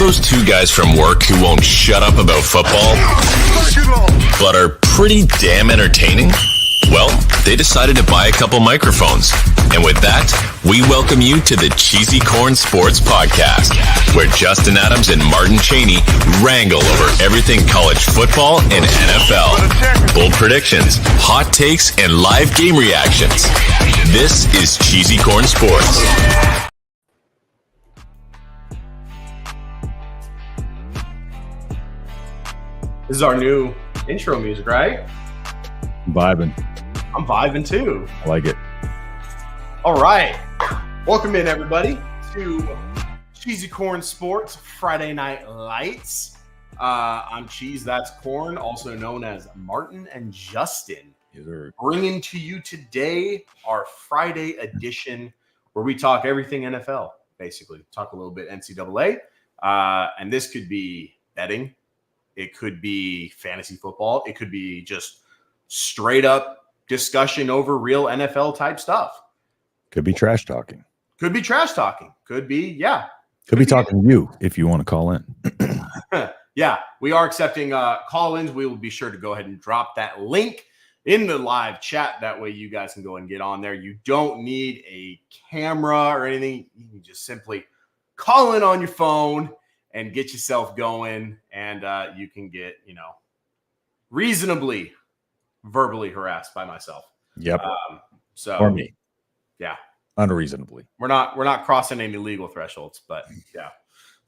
those two guys from work who won't shut up about football, but are pretty damn entertaining? Well, they decided to buy a couple microphones. And with that, we welcome you to the CheesyCorn Sports Podcast, where Justin Adams and Martin Chaney wrangle over everything college football and NFL. Bold predictions, hot takes, and live game reactions. This is CheesyCorn Sports. This is our new intro music, right? I'm vibing too. I like it. All right. Welcome in, everybody, to CheesyCorn Sports Friday Night Lights. I'm Cheese, that's Corn, also known as Martin and Justin. Yes, sir. Bringing to you today our Friday edition where we talk everything NFL, basically. Talk a little bit NCAA. And this could be betting. It could be fantasy football. It could be just straight up discussion over real NFL type stuff. Could be trash talking. Could be trash talking. Could be, yeah. Could be talking to you if you want to call in. Yeah, we are accepting call-ins. We will be sure to go ahead and drop that link in the live chat. That way you guys can go and get on there. You don't need a camera or anything. You can just simply call in on your phone and get yourself going, and you can get, reasonably verbally harassed by myself. Yep. Or me. Yeah. Unreasonably. We're not crossing any legal thresholds, but yeah.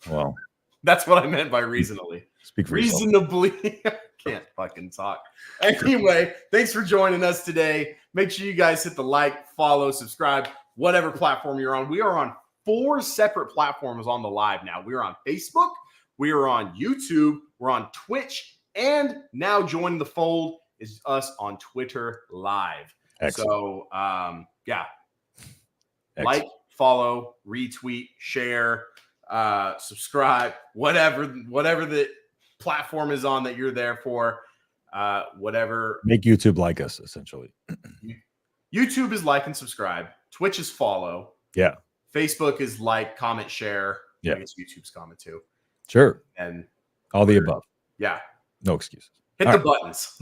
Well, that's what I meant by reasonably. Speak for reasonably. Can't fucking talk. Anyway, thanks for joining us today. Make sure you guys hit the like, follow, subscribe, whatever platform you're on. We are on 4 separate platforms on the live now. We're on Facebook, we are on YouTube, we're on Twitch, and now joining the fold is us on Twitter Live. Excellent. So, yeah. Excellent. Like, follow, retweet, share, subscribe, whatever the platform is on that you're there for, whatever. Make YouTube like us, essentially. YouTube is like and subscribe. Twitch is follow. Yeah. Facebook is like, comment, share. Yeah. I guess YouTube's comment too. Sure. And all the above. Yeah. No excuses. Hit the buttons.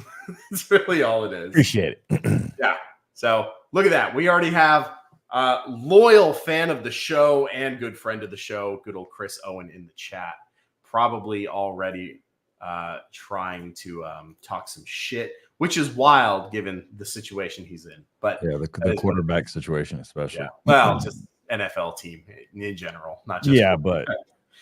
That's really all it is. Appreciate it. Yeah. So look at that. We already have a loyal fan of the show and good friend of the show, good old Chris Owen in the chat, probably already trying to talk some shit, which is wild given the situation he's in. But yeah, the quarterback situation, especially. Yeah. Well, just NFL team in general, not just. Yeah, but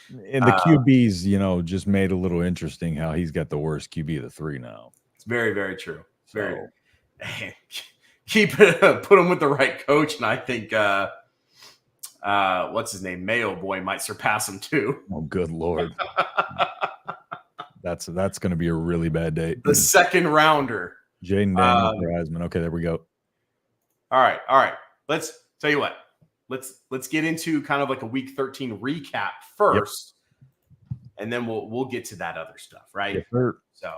and the QBs, just made a little interesting how he's got the worst QB of the 3 now. It's very, very true. Very. Keep it, put him with the right coach, and I think what's his name, Mayo Boy, might surpass him too. Oh, good Lord. That's going to be a really bad day. The second rounder, Jaden Daniels for Heisman. Okay, there we go. All right. Let's tell you what. Let's get into kind of like a Week 13 recap first, and then we'll get to that other stuff, right? Yes, sir. So,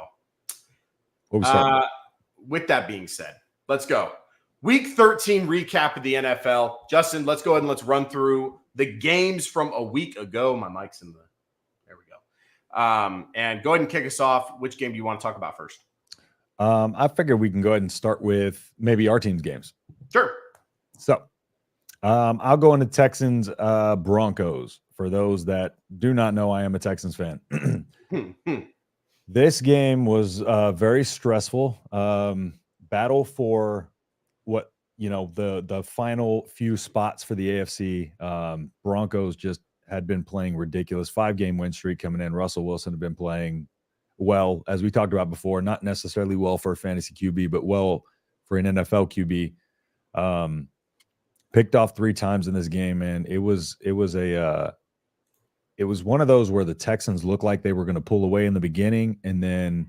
with that being said, let's go. Week 13 recap of the NFL. Justin, let's go ahead and let's run through the games from a week ago. My mic's in the. There we go. And go ahead and kick us off. Which game do you want to talk about first? I figure we can go ahead and start with maybe our team's games. Sure. So, I'll go into Texans Broncos. For those that do not know, I am a Texans fan. This game was very stressful. Battle for what the final few spots for the AFC. Broncos just had been playing ridiculous 5-game win streak coming in. Russell Wilson had been playing well, as we talked about before, not necessarily well for a fantasy QB, but well for an NFL QB. Picked off 3 times in this game, and it was one of those where the Texans looked like they were going to pull away in the beginning, and then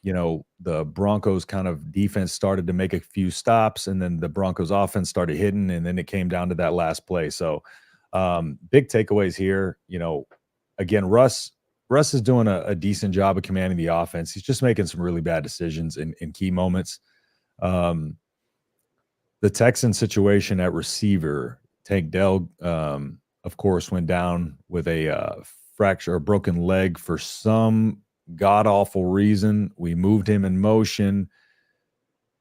the Broncos kind of defense started to make a few stops, and then the Broncos offense started hitting, and then it came down to that last play. So big takeaways here. Again, Russ is doing a decent job of commanding the offense. He's just making some really bad decisions in key moments. The Texans situation at receiver, Tank Dell, of course, went down with a fracture or broken leg for some god-awful reason. We moved him in motion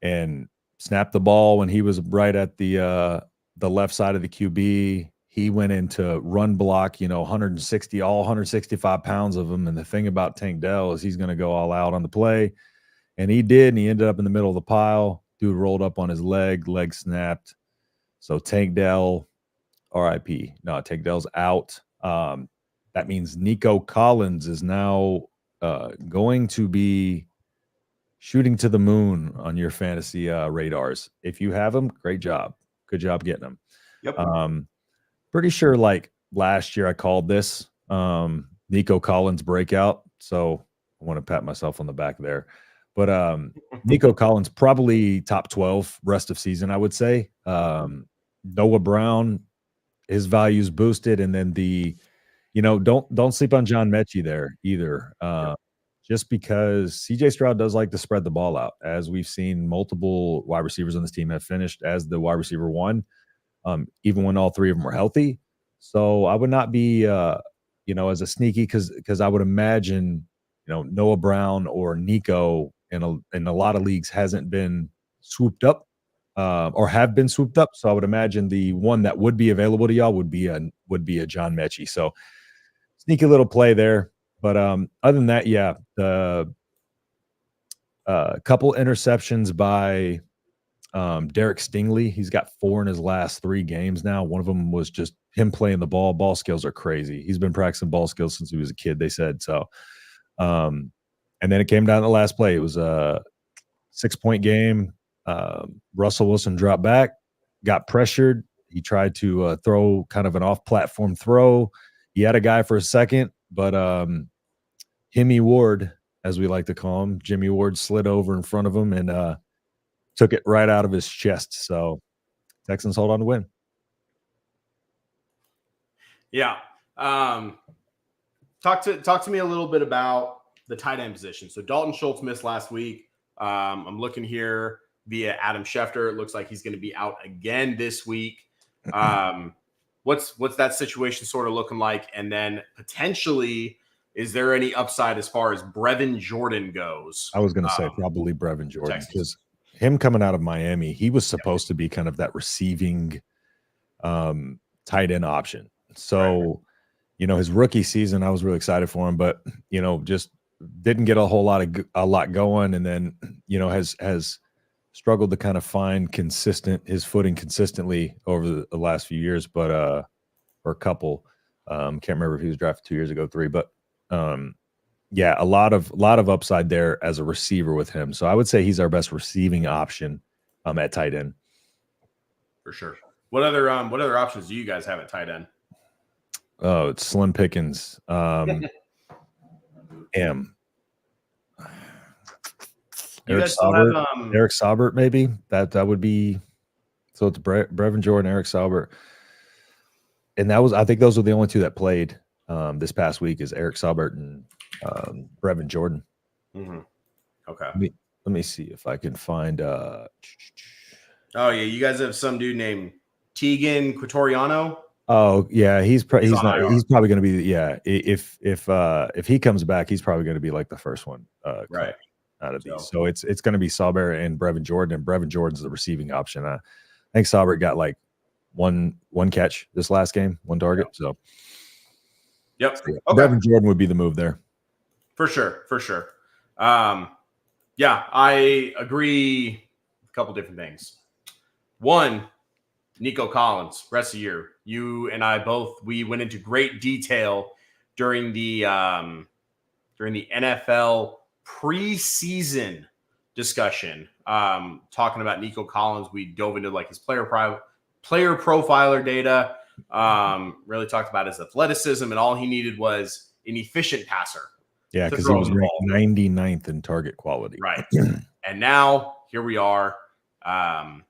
and snapped the ball when he was right at the left side of the QB. He went into run block, 165 pounds of him. And the thing about Tank Dell is he's going to go all out on the play. And he did, and he ended up in the middle of the pile. Dude rolled up on his leg snapped. So Tank Dell, RIP. No, Tank Dell's out. That means Nico Collins is now going to be shooting to the moon on your fantasy radars. If you have him, great job. Good job getting him. Yep. Pretty sure like last year I called this Nico Collins breakout. So I want to pat myself on the back there. But Nico Collins probably top 12 rest of season, I would say. Noah Brown, his value's boosted, and then don't sleep on John Mechie there either. Just because CJ Stroud does like to spread the ball out, as we've seen multiple wide receivers on this team have finished as the wide receiver one, even when all three of them were healthy. So I would not be, as a sneaky, because I would imagine, Noah Brown or Nico in a lot of leagues hasn't been swooped up or have been swooped up. So I would imagine the one that would be available to y'all would be a John Mechie. So sneaky little play there. But other than that, yeah, the couple interceptions by Derek Stingley. He's got 4 in his last 3 games now. One of them was just him playing the ball. Ball skills are crazy. He's been practicing ball skills since he was a kid, they said. So, and then it came down to the last play. It was a 6-point game. Russell Wilson dropped back, got pressured. He tried to throw kind of an off-platform throw. He had a guy for a second, but Jimmy Ward, as we like to call him, Jimmy Ward slid over in front of him and took it right out of his chest. So Texans hold on to win. Yeah. Talk to me a little bit about the tight end position. So Dalton Schultz missed last week. I'm looking here via Adam Schefter. It looks like he's going to be out again this week. What's that situation sort of looking like? And then potentially, is there any upside as far as Brevin Jordan goes? I was going to say probably Brevin Jordan, because him coming out of Miami, he was supposed to be kind of that receiving tight end option. So, his rookie season, I was really excited for him, but, just didn't get a lot going. And then, has struggled to kind of find his footing consistently over the last few years, but, or a couple, can't remember if he was drafted 2 years ago, 3, but, yeah, a lot of upside there as a receiver with him. So I would say he's our best receiving option at tight end. For sure. What other options do you guys have at tight end? Oh, it's slim pickings. Eric Saubert, maybe that would be. So it's Brevin Jordan, Eric Saubert, and I think those were the only 2 that played this past week, is Eric Saubert and Brevin Jordan. Mm-hmm. Okay. Let me see if I can find. Oh yeah, you guys have some dude named Tegan Quatoriano. Oh yeah, he's probably going to be if he comes back, he's probably going to be like the first one right out of these. So it's going to be Saubert and Brevin Jordan, and Brevin Jordan's the receiving option. I think Saubert got like one catch this last game, 1 target. So yep, so, yeah, okay. Brevin Jordan would be the move there for sure. Yeah, I agree. A couple different things. One, Nico Collins, rest of the year. You and I both, we went into great detail during the NFL preseason discussion, talking about Nico Collins. We dove into like his player profiler data, really talked about his athleticism, and all he needed was an efficient passer. Yeah, because he was ranked 99th in target quality. Right. And now here we are. I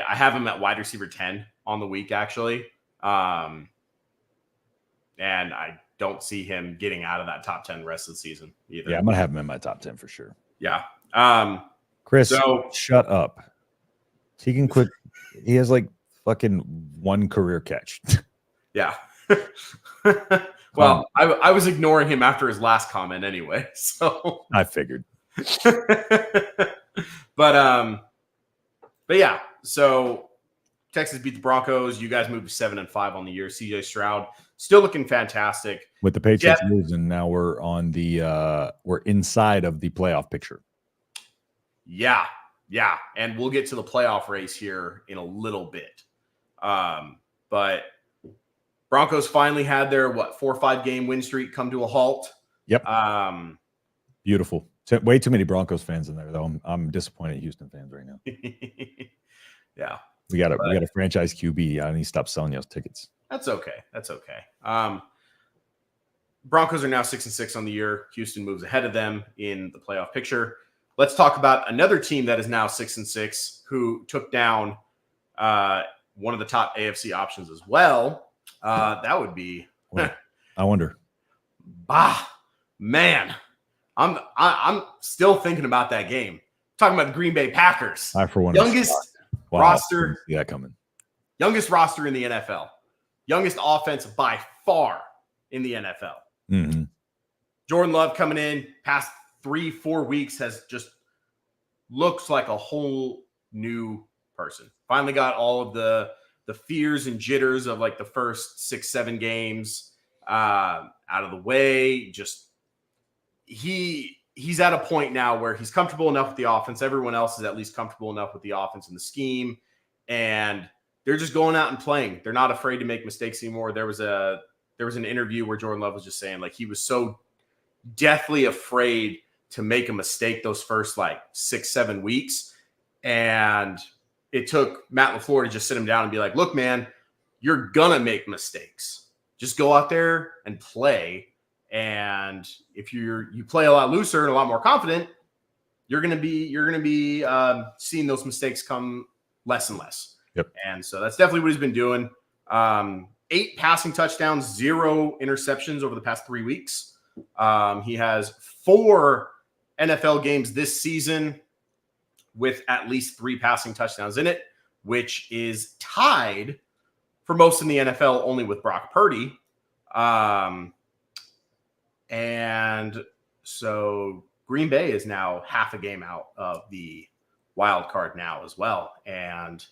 have him at wide receiver 10 on the week, actually. And I don't see him getting out of that top 10 rest of the season either. Yeah, I'm going to have him in my top 10 for sure. Yeah. Chris, shut up. He can quit. He has like fucking 1 career catch. Yeah. Well, I was ignoring him after his last comment anyway. So I figured. but yeah. So Texas beat the Broncos. You guys moved to 7-5 on the year. CJ Stroud still looking fantastic. With the Patriots losing, now we're on the we're inside of the playoff picture. Yeah, and we'll get to the playoff race here in a little bit. But Broncos finally had their 4 or 5 game win streak come to a halt. Yep. Beautiful. Way too many Broncos fans in there, though. I'm disappointed in Houston fans right now. Yeah. We got a franchise QB. I need to stop selling those tickets. That's okay. Broncos are now 6-6 on the year. Houston moves ahead of them in the playoff picture. Let's talk about another team that is now 6-6, who took down one of the top AFC options as well. That would be. I wonder. Man, I'm still thinking about that game. Talking about the Green Bay Packers. I for one youngest roster. See that coming. Youngest roster in the NFL. Youngest offense by far in the NFL. Mm-hmm. Jordan Love coming in past 3-4 weeks has just looks like a whole new person. Finally got all of the fears and jitters of like the first 6-7 games out of the way. Just he's at a point now where he's comfortable enough with the offense. Everyone else is at least comfortable enough with the offense and the scheme, and they're just going out and playing. They're not afraid to make mistakes anymore. There was an interview where Jordan Love was just saying like he was so deathly afraid to make a mistake those first 6-7 weeks. And it took Matt LaFleur to just sit him down and be like, look, man, you're going to make mistakes. Just go out there and play. And if you play a lot looser and a lot more confident, you're going to be seeing those mistakes come less and less. Yep. And so that's definitely what he's been doing. 8 passing touchdowns, 0 interceptions over the past 3 weeks. He has 4 NFL games this season with at least 3 passing touchdowns in it, which is tied for most in the NFL only with Brock Purdy. And so Green Bay is now half a game out of the wild card now as well. And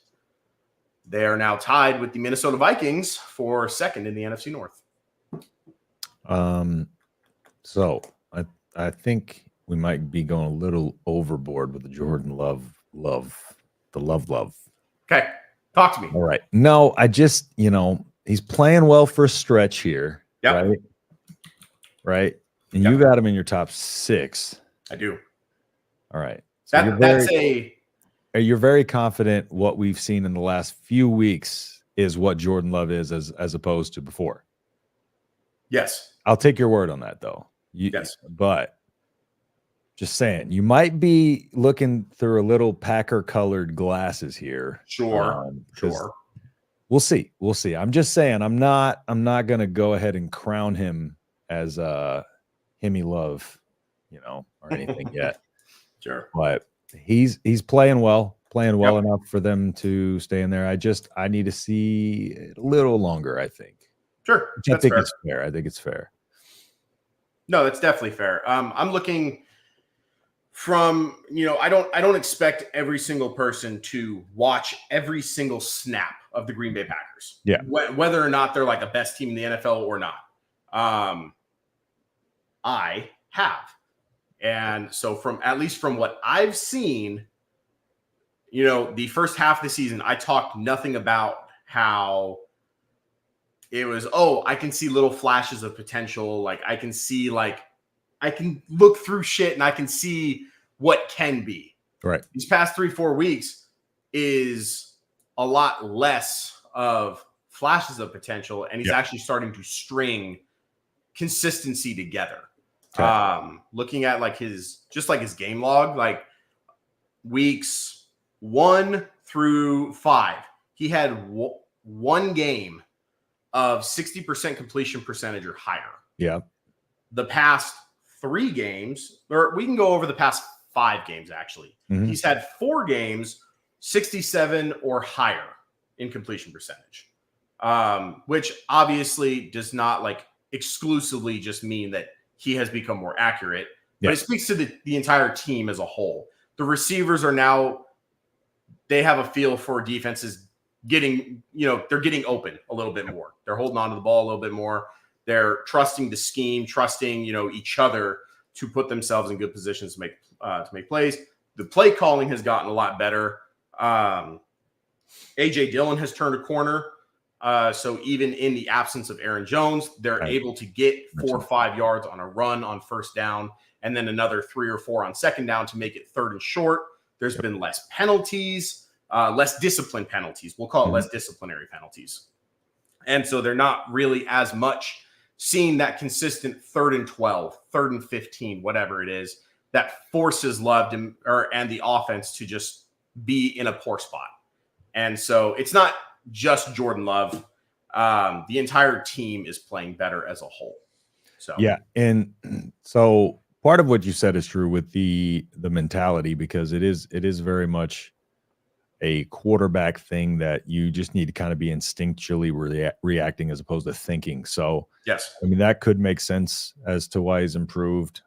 they are now tied with the Minnesota Vikings for second in the NFC North. So I think we might be going a little overboard with the Jordan Love. Okay. Talk to me. All right. No, I just, he's playing well for a stretch here. Yep. Right. And you got him in your top 6. I do. All right. So you're very confident what we've seen in the last few weeks is what Jordan Love is as opposed to before. Yes. I'll take your word on that, though. Yes. But just saying, you might be looking through a little Packer-colored glasses here. Sure. We'll see. I'm just saying, I'm not going to go ahead and crown him as Himmy Love, or anything yet. Sure. But he's playing well enough for them to stay in there. I need to see it a little longer, I think. Sure. I think it's fair. I think it's fair. No, that's definitely fair. I'm looking from, I don't expect every single person to watch every single snap of the Green Bay Packers. Yeah. Whether or not they're like a best team in the NFL or not. I have. And so from what I've seen, the first half of the season, I talked nothing about how it was, I can see little flashes of potential. Like I can see, I can look through shit and I can see what can be. Right. These past 3-4 weeks is a lot less of flashes of potential. And he's actually starting to string consistency together. Okay. Looking at his game log, weeks 1 through 5, he had one game of 60% completion percentage or higher. Yeah. The past 3 games, or we can go over the past 5 games actually. Mm-hmm. He's had 4 games, 67 or higher in completion percentage, which obviously does not exclusively just mean that he has become more accurate, Yeah. but it speaks to the entire team as a whole. The receivers are now, they have a feel for defenses getting, they're getting open a little bit more. They're holding on to the ball a little bit more. They're trusting the scheme, trusting, each other to put themselves in good positions to make plays. The play calling has gotten a lot better. A.J. Dillon has turned a corner. So even in the absence of Aaron Jones, they're able to get 4 or 5 yards on a run on first down, and then another 3 or 4 on second down to make it third and short. There's been less penalties, less discipline penalties. We'll call it less disciplinary penalties. And so they're not really as much seeing that consistent 3rd and 12, 3rd and 15, whatever it is, that forces Love and the offense to just be in a poor spot. And so it's not just Jordan Love. The entire team is playing better as a whole. So yeah, and so part of what you said is true with the mentality, because it is very much a quarterback thing that you just need to kind of be instinctually reacting as opposed to thinking. So yes, I mean, that could make sense as to why he's improved.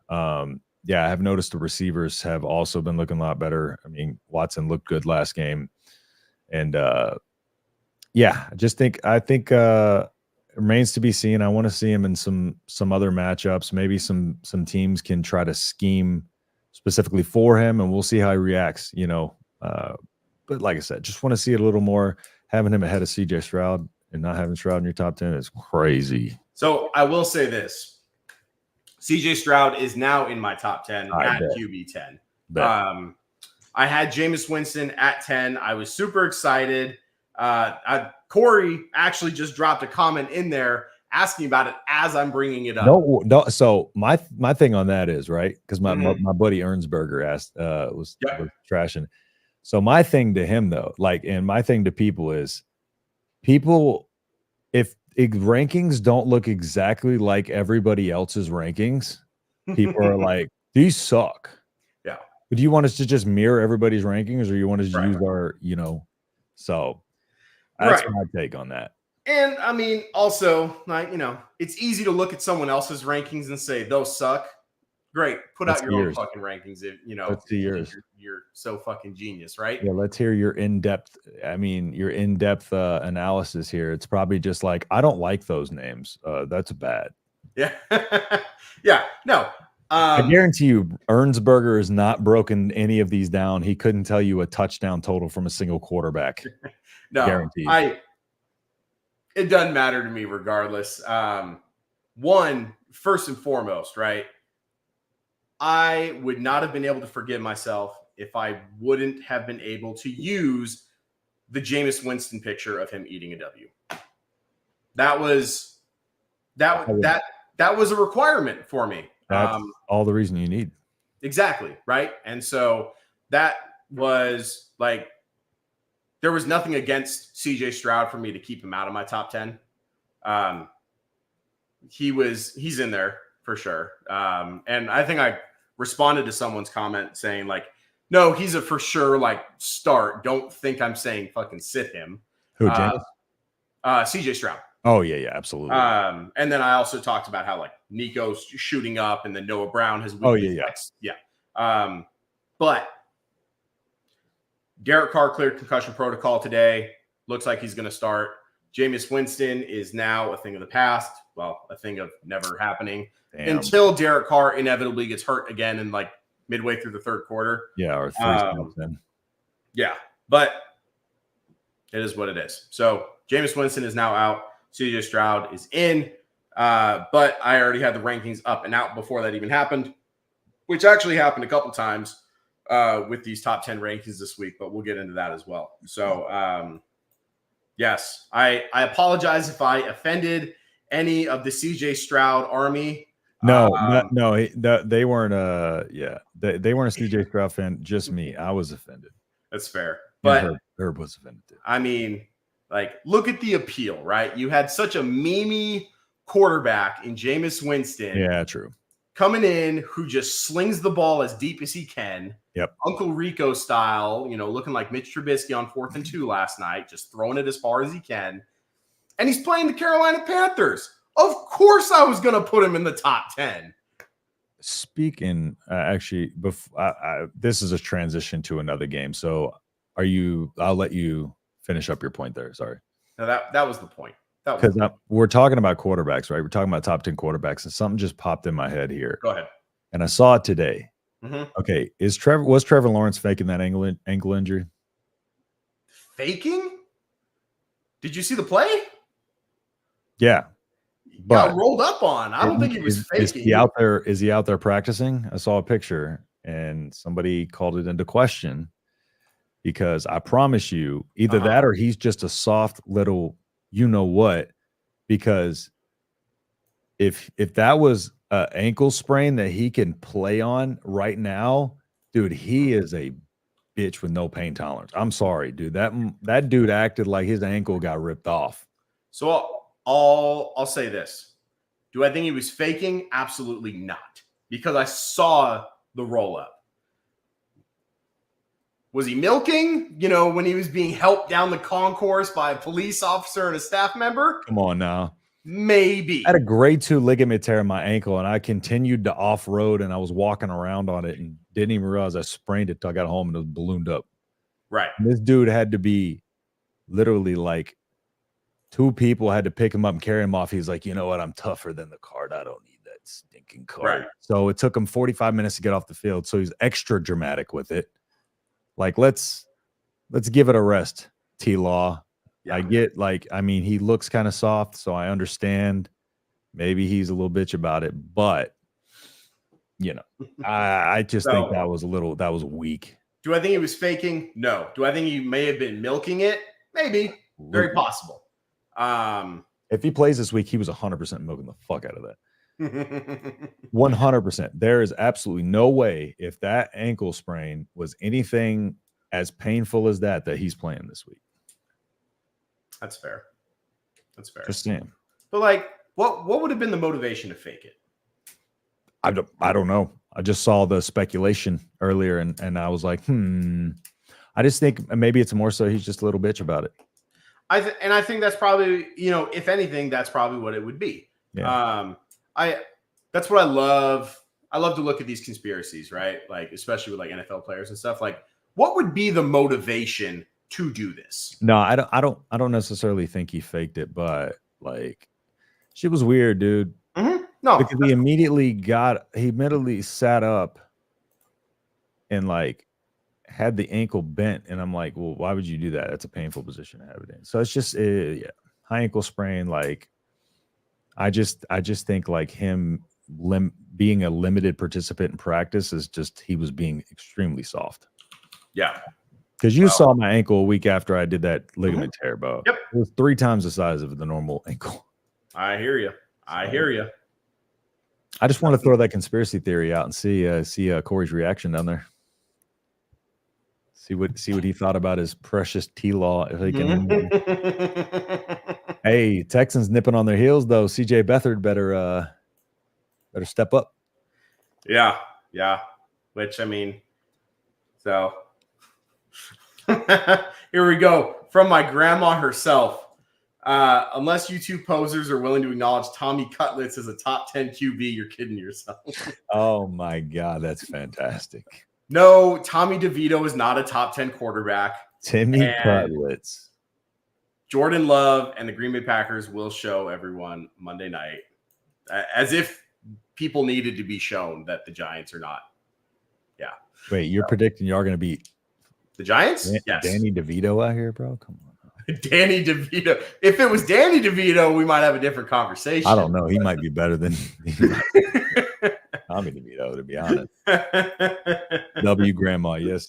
Yeah, I have noticed the receivers have also been looking a lot better. I mean, Watson looked good last game. And yeah, I think it remains to be seen. I want to see him in some other matchups. Maybe some teams can try to scheme specifically for him, and we'll see how he reacts, But like I said, just want to see it a little more. Having him ahead of CJ Stroud and not having Stroud in your top 10 is crazy. So I will say this. CJ Stroud is now in my top 10 at QB 10. I had Jameis Winston at 10. I was super excited. Corey actually just dropped a comment in there asking about it as I'm bringing it up. No. So my thing on that is, right, because my buddy Ernsberger asked, was trashing. So my thing to him, though, and my thing to people is, if rankings don't look exactly like everybody else's rankings, people are like, these suck. Yeah. But do you want us to just mirror everybody's rankings, or you want us to use our, so that's my take on that. And I mean, also, it's easy to look at someone else's rankings and say, those suck. Great. Put out your own fucking rankings. If, let's see yours. You're so fucking genius, right? Yeah. Let's hear your in-depth analysis here. It's probably just like, I don't like those names. That's bad. Yeah. Yeah. No. I guarantee you, Ernsberger has not broken any of these down. He couldn't tell you a touchdown total from a single quarterback. No, guaranteed. It doesn't matter to me regardless. First and foremost, right? I would not have been able to forgive myself if I wouldn't have been able to use the Jameis Winston picture of him eating a W. That was a requirement for me. That's all the reason you need. Exactly. Right. And so that was like, there was nothing against CJ Stroud for me to keep him out of my top 10. He's in there for sure. And I think I responded to someone's comment saying like, no, he's a for sure like start. Don't think I'm saying fucking sit him. Who, James? CJ Stroud. Oh yeah, absolutely. And then I also talked about how like Nico's shooting up, and then Noah Brown has. But Derek Carr cleared concussion protocol today. Looks like he's going to start. Jameis Winston is now a thing of the past. Well, a thing of never happening until Derek Carr inevitably gets hurt again in like midway through the third quarter. Yeah, or 3 steps in. Yeah, but it is what it is. So Jameis Winston is now out. CJ Stroud is in. But I already had the rankings up and out before that even happened, which actually happened a couple times with these top 10 rankings this week, but we'll get into that as well. So, yes, I apologize if I offended any of the CJ Stroud army. No, they weren't. They weren't a CJ Stroud fan. Just me. I was offended. That's fair. But Herb was offended too. I mean, like, look at the appeal, right? You had such a memey quarterback in Jameis Winston. Yeah, true. Coming in, who just slings the ball as deep as he can. Yep. Uncle Rico style, looking like Mitch Trubisky on 4th and 2 last night, just throwing it as far as he can. And he's playing the Carolina Panthers, Of course I was going to put him in the top 10. Speaking, actually, this is a transition to another game. So I'll let you finish up your point there. Sorry. No, that was the point. Because we're talking about quarterbacks, right? We're talking about top 10 quarterbacks, and something just popped in my head here. Go ahead. And I saw it today. Mm-hmm. Okay, was Trevor Lawrence faking that ankle injury? Faking? Did you see the play? Yeah. But got rolled up on. I don't think he was faking. Is he out there? Is he out there practicing? I saw a picture and somebody called it into question because I promise you, either that or he's just a soft little, you know what? Because if that was an ankle sprain that he can play on right now, dude, he is a bitch with no pain tolerance. I'm sorry, dude. That dude acted like his ankle got ripped off. So I'll say this. Do I think he was faking? Absolutely not. Because I saw the roll up. Was he milking? When he was being helped down the concourse by a police officer and a staff member? Come on now. Maybe. I had a grade 2 ligament tear in my ankle, and I continued to off-road, and I was walking around on it and didn't even realize I sprained it till I got home and it was ballooned up. Right. And this dude had to be literally like 2 people had to pick him up and carry him off. He's like, you know what? I'm tougher than the cart. I don't need that stinking cart. Right. So it took him 45 minutes to get off the field. So he's extra dramatic with it. Like, let's give it a rest, T-Law. Yeah. I get he looks kind of soft, so I understand. Maybe he's a little bitch about it, but I just think that was weak. Do I think he was faking? No. Do I think he may have been milking it? Maybe. Very possible. If he plays this week, he was 100% milking the fuck out of that. 100%. There is absolutely no way if that ankle sprain was anything as painful as that he's playing this week. That's fair. Just saying. But what would have been the motivation to fake it? I don't know. I just saw the speculation earlier and I was like, I just think maybe it's more so he's just a little bitch about it. I think that's probably, if anything, that's probably what it would be. Yeah. That's what I love. I love to look at these conspiracies, right? Especially with NFL players and stuff. What would be the motivation to do this? No, I don't necessarily think he faked it, but shit was weird, dude. Mm-hmm. No, because he immediately sat up and had the ankle bent, and I'm like, well, why would you do that? That's a painful position to have it in. So it's just high ankle sprain. I just think him being a limited participant in practice is just he was being extremely soft. Yeah. Because you saw my ankle a week after I did that ligament tear, bro. Yep. It was 3 times the size of the normal ankle. I hear you. I just want to throw that conspiracy theory out and see Corey's reaction down there. See what he thought about his precious T-Law. If he can. Hey, Texans nipping on their heels though. CJ Beathard better step up. Yeah. Which so here we go from my grandma herself. Unless you two posers are willing to acknowledge Tommy Cutlets as a top 10 QB, you're kidding yourself. Oh my God, that's fantastic. No, Tommy DeVito is not a top 10 quarterback. Timmy Cutlets. Jordan Love and the Green Bay Packers will show everyone Monday night, as if people needed to be shown that the Giants are not. Yeah. Wait, you're predicting y'all going to beat the Giants? Yes. Danny DeVito out here, bro? Come on. Danny DeVito. If it was Danny DeVito, we might have a different conversation. I don't know. He might be better than Tommy DeVito, to be honest. W Grandma, yes.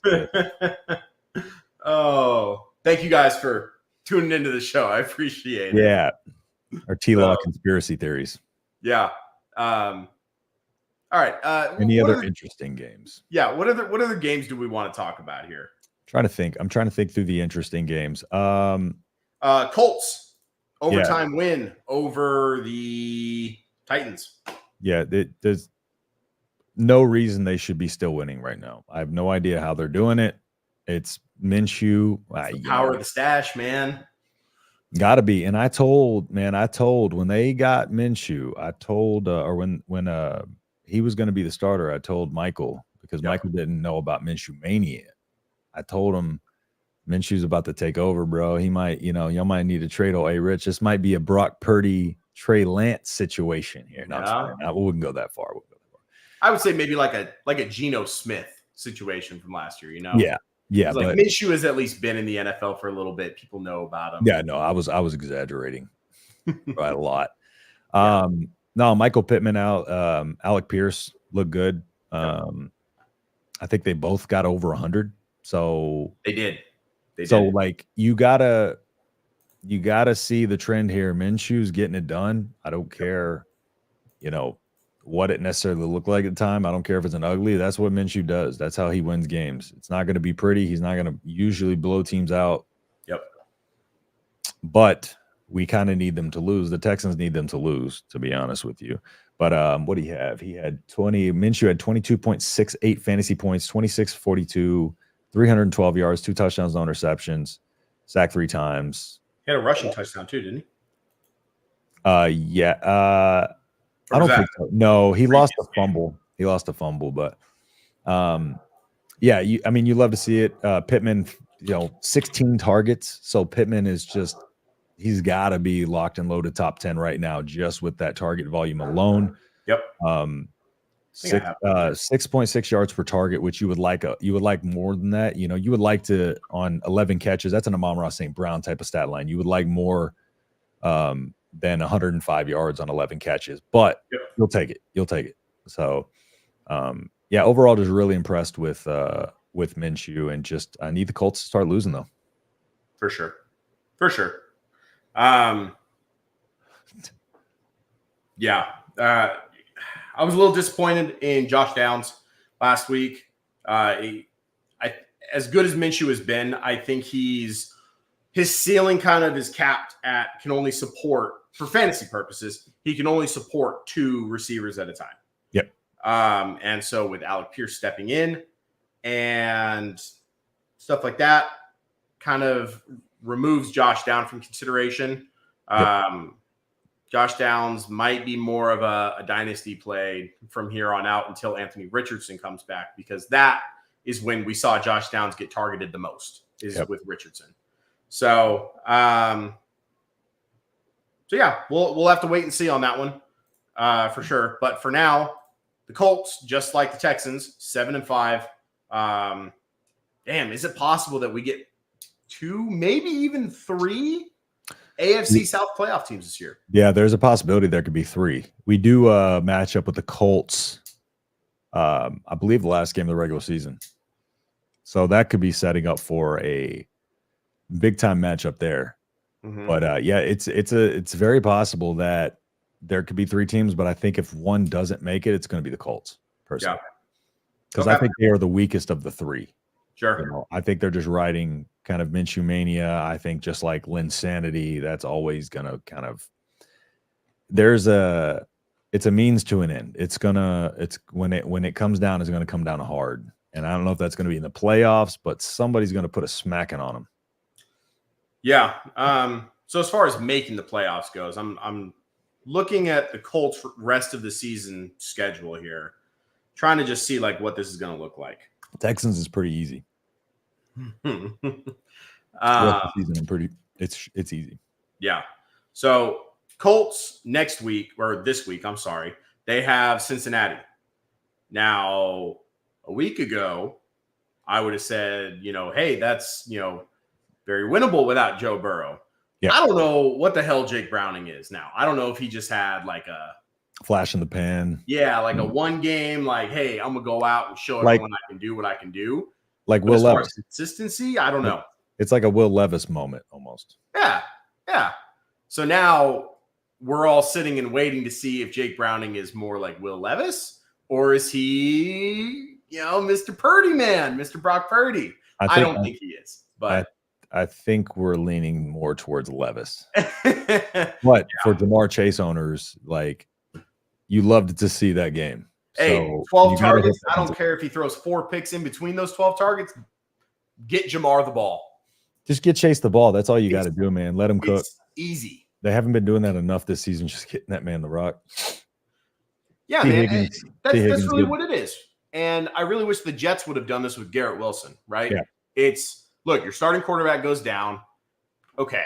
Oh, thank you guys for tuning into the show. I appreciate it. Yeah. Our T-Law conspiracy theories. Yeah. All right. Any other interesting games? Yeah. What other games do we want to talk about here? I'm trying to think through the interesting games. Colts overtime win over the Titans. Yeah, there's no reason they should be still winning right now. I have no idea how they're doing it. It's Minshew. Power of the stash, man. Gotta be. And I told when they got Minshew, I told or when he was going to be the starter, I told Michael, because Michael didn't know about Minshew mania. I told him Minshew's about to take over, bro. He might, y'all might need to trade old A-Rich. This might be a Brock Purdy, Trey Lance situation here. No, I wouldn't go that far. I would say maybe like a Geno Smith situation from last year, Yeah, but Minshew has at least been in the NFL for a little bit. People know about him. Yeah, no, I was exaggerating by a lot. No, Michael Pittman out. Alec Pierce looked good. I think they both got over 100. So they did. Like you gotta see the trend here. Minshew's getting it done. I don't care, what it necessarily looked like at the time. I don't care if it's an ugly. That's what Minshew does. That's how he wins games. It's not going to be pretty. He's not going to usually blow teams out. Yep. But we kind of need them to lose. The Texans need them to lose, to be honest with you. But what do you have? Minshew had 22.68 fantasy points, 26-42, 312 yards, 2 touchdowns, no interceptions, sacked 3 times. He had a rushing touchdown too, didn't he? Yeah. I don't think so. No, he lost a fumble. But you love to see it. Pittman, 16 targets. So Pittman is he's got to be locked and loaded top 10 right now, just with that target volume alone. Yep. 6.6 yards per target, which you would like more than that. You would like to, on 11 catches, that's an Amon-Ra St. Brown type of stat line. You would like more than 105 yards on 11 catches, but you'll take it. So, overall, just really impressed with Minshew, and just I need the Colts to start losing though. For sure. I was a little disappointed in Josh Downs last week. As good as Minshew has been, I think his ceiling kind of is capped at can only support, for fantasy purposes, he can only support 2 receivers at a time. Yep. And so with Alec Pierce stepping in and stuff like that, kind of removes Josh Downs from consideration. Yep. Josh Downs might be more of a dynasty play from here on out until Anthony Richardson comes back, because that is when we saw Josh Downs get targeted the most, with Richardson. So, we'll have to wait and see on that one for sure. But for now, the Colts, just like the Texans, 7-5. Is it possible that we get 2, maybe even 3 AFC South playoff teams this year? Yeah, there's a possibility there could be 3. We do match up with the Colts, I believe, the last game of the regular season. So that could be setting up for a big time matchup there. Mm-hmm. But it's very possible that there could be 3 teams, but I think if one doesn't make it, it's going to be the Colts, personally. Because I think they are the weakest of the 3. Sure. I think they're just riding kind of Minshew mania. I think just like Linsanity, that's always going to kind of it's a means to an end. It's when it comes down, it's going to come down hard. And I don't know if that's going to be in the playoffs, but somebody's going to put a smacking on them. Yeah. So as far as making the playoffs goes, I'm looking at the Colts rest of the season schedule here, trying to just see like what this is going to look like. Texans is pretty easy. It's easy. Yeah. So Colts this week, they have Cincinnati. Now, a week ago, I would have said, hey, that's, very winnable without Joe Burrow. Yeah. I don't know what the hell Jake Browning is now. I don't know if he just had like a flash in the pan. Yeah, like a one game, like, hey, I'm gonna go out and show everyone I can do what I can do. Like Will Levis. Consistency, I don't know. It's like a Will Levis moment almost. Yeah. So now we're all sitting and waiting to see if Jake Browning is more like Will Levis, or is he, Mr. Purdy man, Mr. Brock Purdy. I don't think he is, but I think we're leaning more towards Levis. But for Jamar Chase owners, like, you loved to see that game. Hey, so 12 targets. I don't care if he throws 4 picks in between those 12 targets. Get Jamar the ball. Just get Chase the ball. That's all you got to do, man. Let him cook. easy. They haven't been doing that enough this season, just getting that man the rock. Yeah, T. man. Higgins, That's Higgins really good. what it is. And I really wish the Jets would have done this with Garrett Wilson, right? Yeah. It's, look, your starting quarterback goes down. Okay.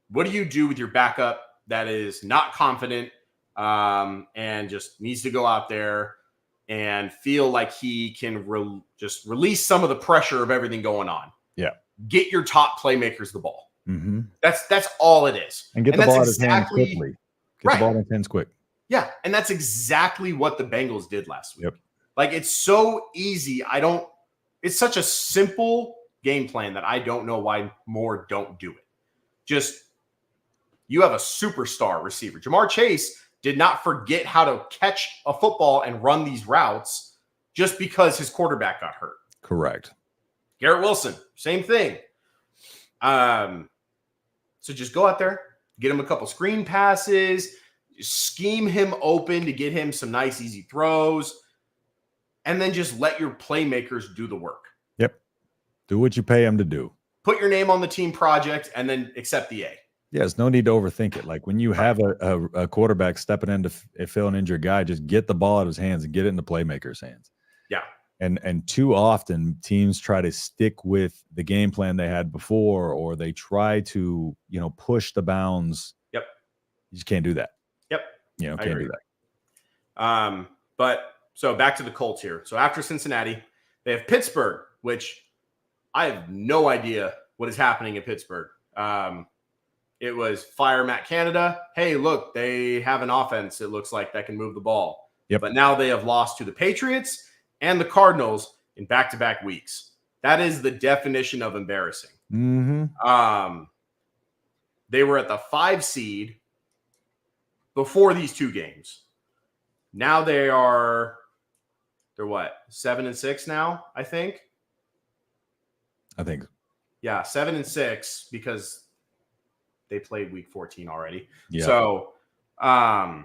What do you do with your backup that is not confident and just needs to go out there and feel like he can just release some of the pressure of everything going on? Yeah. Get your top playmakers the ball. Mm-hmm. That's all it is. And get the ball out of his hands quickly. Get the ball in his hands quick. Yeah, and that's exactly what the Bengals did last week. Yep. Like, it's so easy. It's such a simple game plan that I don't know why more don't do it. Just, you have a superstar receiver. Jamar Chase did not forget how to catch a football and run these routes just because his quarterback got hurt. Correct. Garrett Wilson, same thing. So just go out there, get him a couple screen passes, scheme him open to get him some nice, easy throws, and then just let your playmakers do the work. Yep. Do what you pay them to do. Put your name on the team project and then accept the A. Yeah, there's no need to overthink it. Like when you have a quarterback stepping in to fill an injured guy, just get the ball out of his hands and get it in the playmaker's hands. Yeah. And too often teams try to stick with the game plan they had before, or they try to, push the bounds. Yep. You just can't do that. Yep. Can't do that. But so back to the Colts here. So after Cincinnati, they have Pittsburgh, which I have no idea what is happening in Pittsburgh. It was fire Matt Canada. Hey, look, they have an offense, it looks like, that can move the ball. Yep. But now they have lost to the Patriots and the Cardinals in back-to-back weeks. That is the definition of embarrassing. Mm-hmm. They were at the 5 seed before these 2 games. Now they're what? 7-6 now, I think. Yeah, 7-6 because they played week 14 already. Yeah. So, I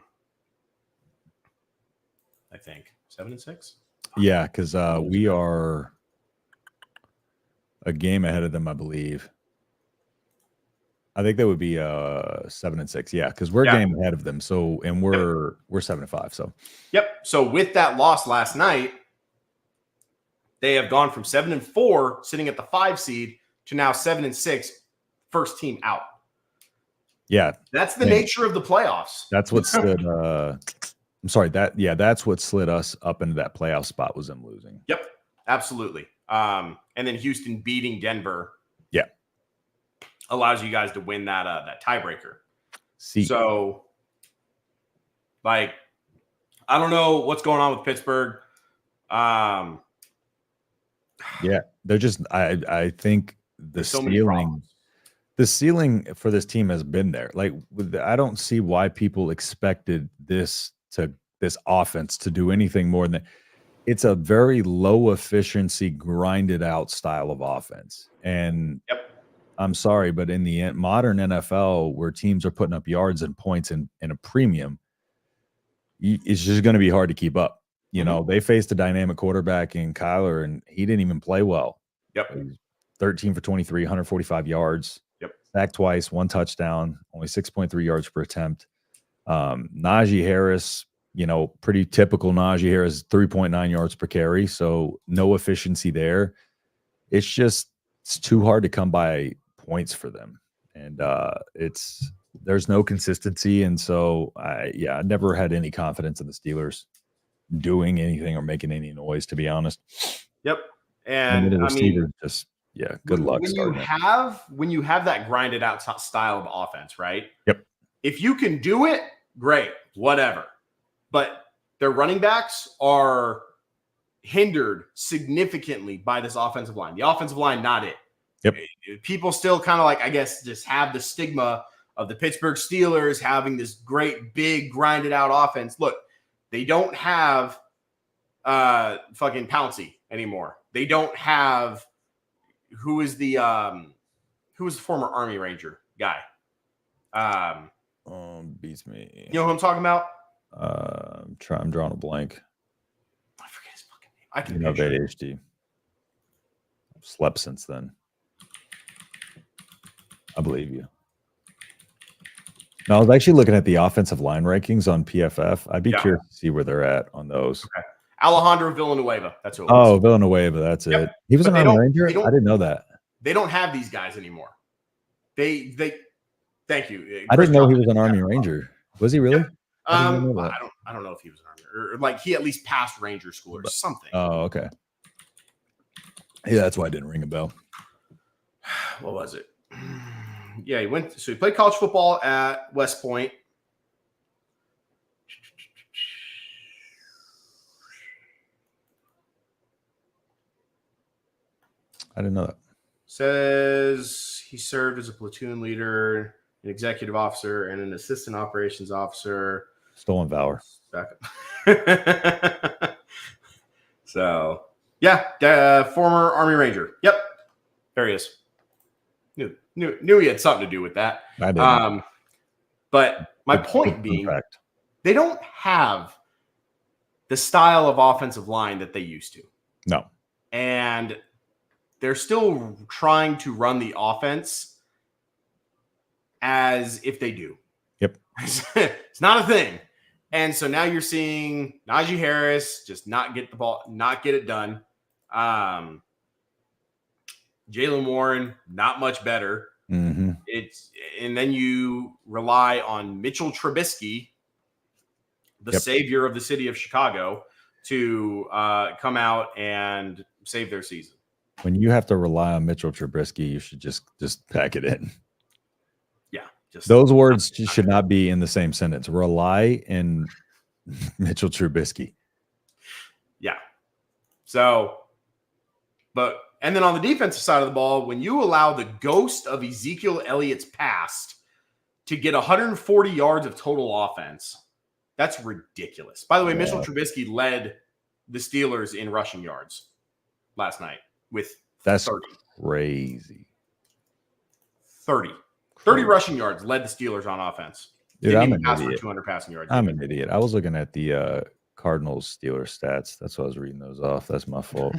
think 7-6. Yeah, because we are a game ahead of them, I believe. I think that would be 7-6. Yeah, because we're a game ahead of them. So, and we're 7-5. So, yep. So with that loss last night, they have gone from 7-4, sitting at the 5 seed, to now 7-6, first team out. Yeah, that's the nature of the playoffs. That's what slid. I'm sorry. That's what slid us up into that playoff spot, was them losing. Yep, absolutely. And then Houston beating Denver. Yeah, allows you guys to win that tiebreaker. See, so like, I don't know what's going on with Pittsburgh. Yeah, they're just. I think the ceiling for this team has been there. Like, I don't see why people expected this offense to do anything more than that. It's a very low efficiency, grinded out style of offense. And I'm sorry, but in the modern NFL, where teams are putting up yards and points in a premium, it's just going to be hard to keep up. They faced a dynamic quarterback in Kyler, and he didn't even play well. Yep. 13 for 23, 145 yards. Yep. Sacked twice, 1 touchdown, only 6.3 yards per attempt. Najee Harris, pretty typical Najee Harris, 3.9 yards per carry. So no efficiency there. It's too hard to come by points for them. And there's no consistency. And so I never had any confidence in the Steelers doing anything or making any noise, to be honest. Yep. And I mean, good luck. When you have that grinded out style of offense, right? Yep. If you can do it, great, whatever. But their running backs are hindered significantly by this offensive line. The offensive line, not it. Yep. People still kind of like, I guess, just have the stigma of the Pittsburgh Steelers having this great, big, grinded out offense. Look, they don't have fucking Pouncey anymore. They don't have who is the former Army Ranger guy. Beats me. You know who I'm talking about? I'm drawing a blank. I forget his fucking name. I can have ADHD. I've slept since then. I believe you. No, I was actually looking at the offensive line rankings on PFF. I'd be Yeah. curious to see where they're at on those. Okay. Alejandro Villanueva. That's who it Oh, was. Villanueva. That's Yep. it. He was But an Army Ranger. I didn't know that. They don't have these guys anymore. They thank you. I didn't know he was an Army Ranger. Was he really? Yep. I I don't know if he was an Army or like he at least passed Ranger school or something. Oh, okay. Yeah, that's why I didn't ring a bell. What was it? Yeah, he played college football at West Point. I didn't know that. Says he served as a platoon leader, an executive officer, and an assistant operations officer. Stolen valor. So, yeah, former Army Ranger. Yep, there he is. Knew he had something to do with that. I didn't. But my point being, they don't have the style of offensive line that they used to. No. And they're still trying to run the offense as if they do. Yep. It's not a thing. And so now you're seeing Najee Harris just not get the ball, not get it done. Jaylen Warren, not much better. Mm-hmm. And then you rely on Mitchell Trubisky, the savior of the city of Chicago, to come out and save their season. When you have to rely on Mitchell Trubisky, you should just pack it in. Yeah. Those words should not be in the same sentence. Rely in Mitchell Trubisky. Yeah. So, and then on the defensive side of the ball, when you allow the ghost of Ezekiel Elliott's past to get 140 yards of total offense, that's ridiculous. By the way, Mitchell Trubisky led the Steelers in rushing yards last night with 30. Crazy. 30 rushing yards led the Steelers on offense. Dude, Didn't I'm even an pass idiot. for 200 passing yards. I'm an idiot. I was looking at the Cardinals Steelers stats. That's why I was reading those off. That's my fault.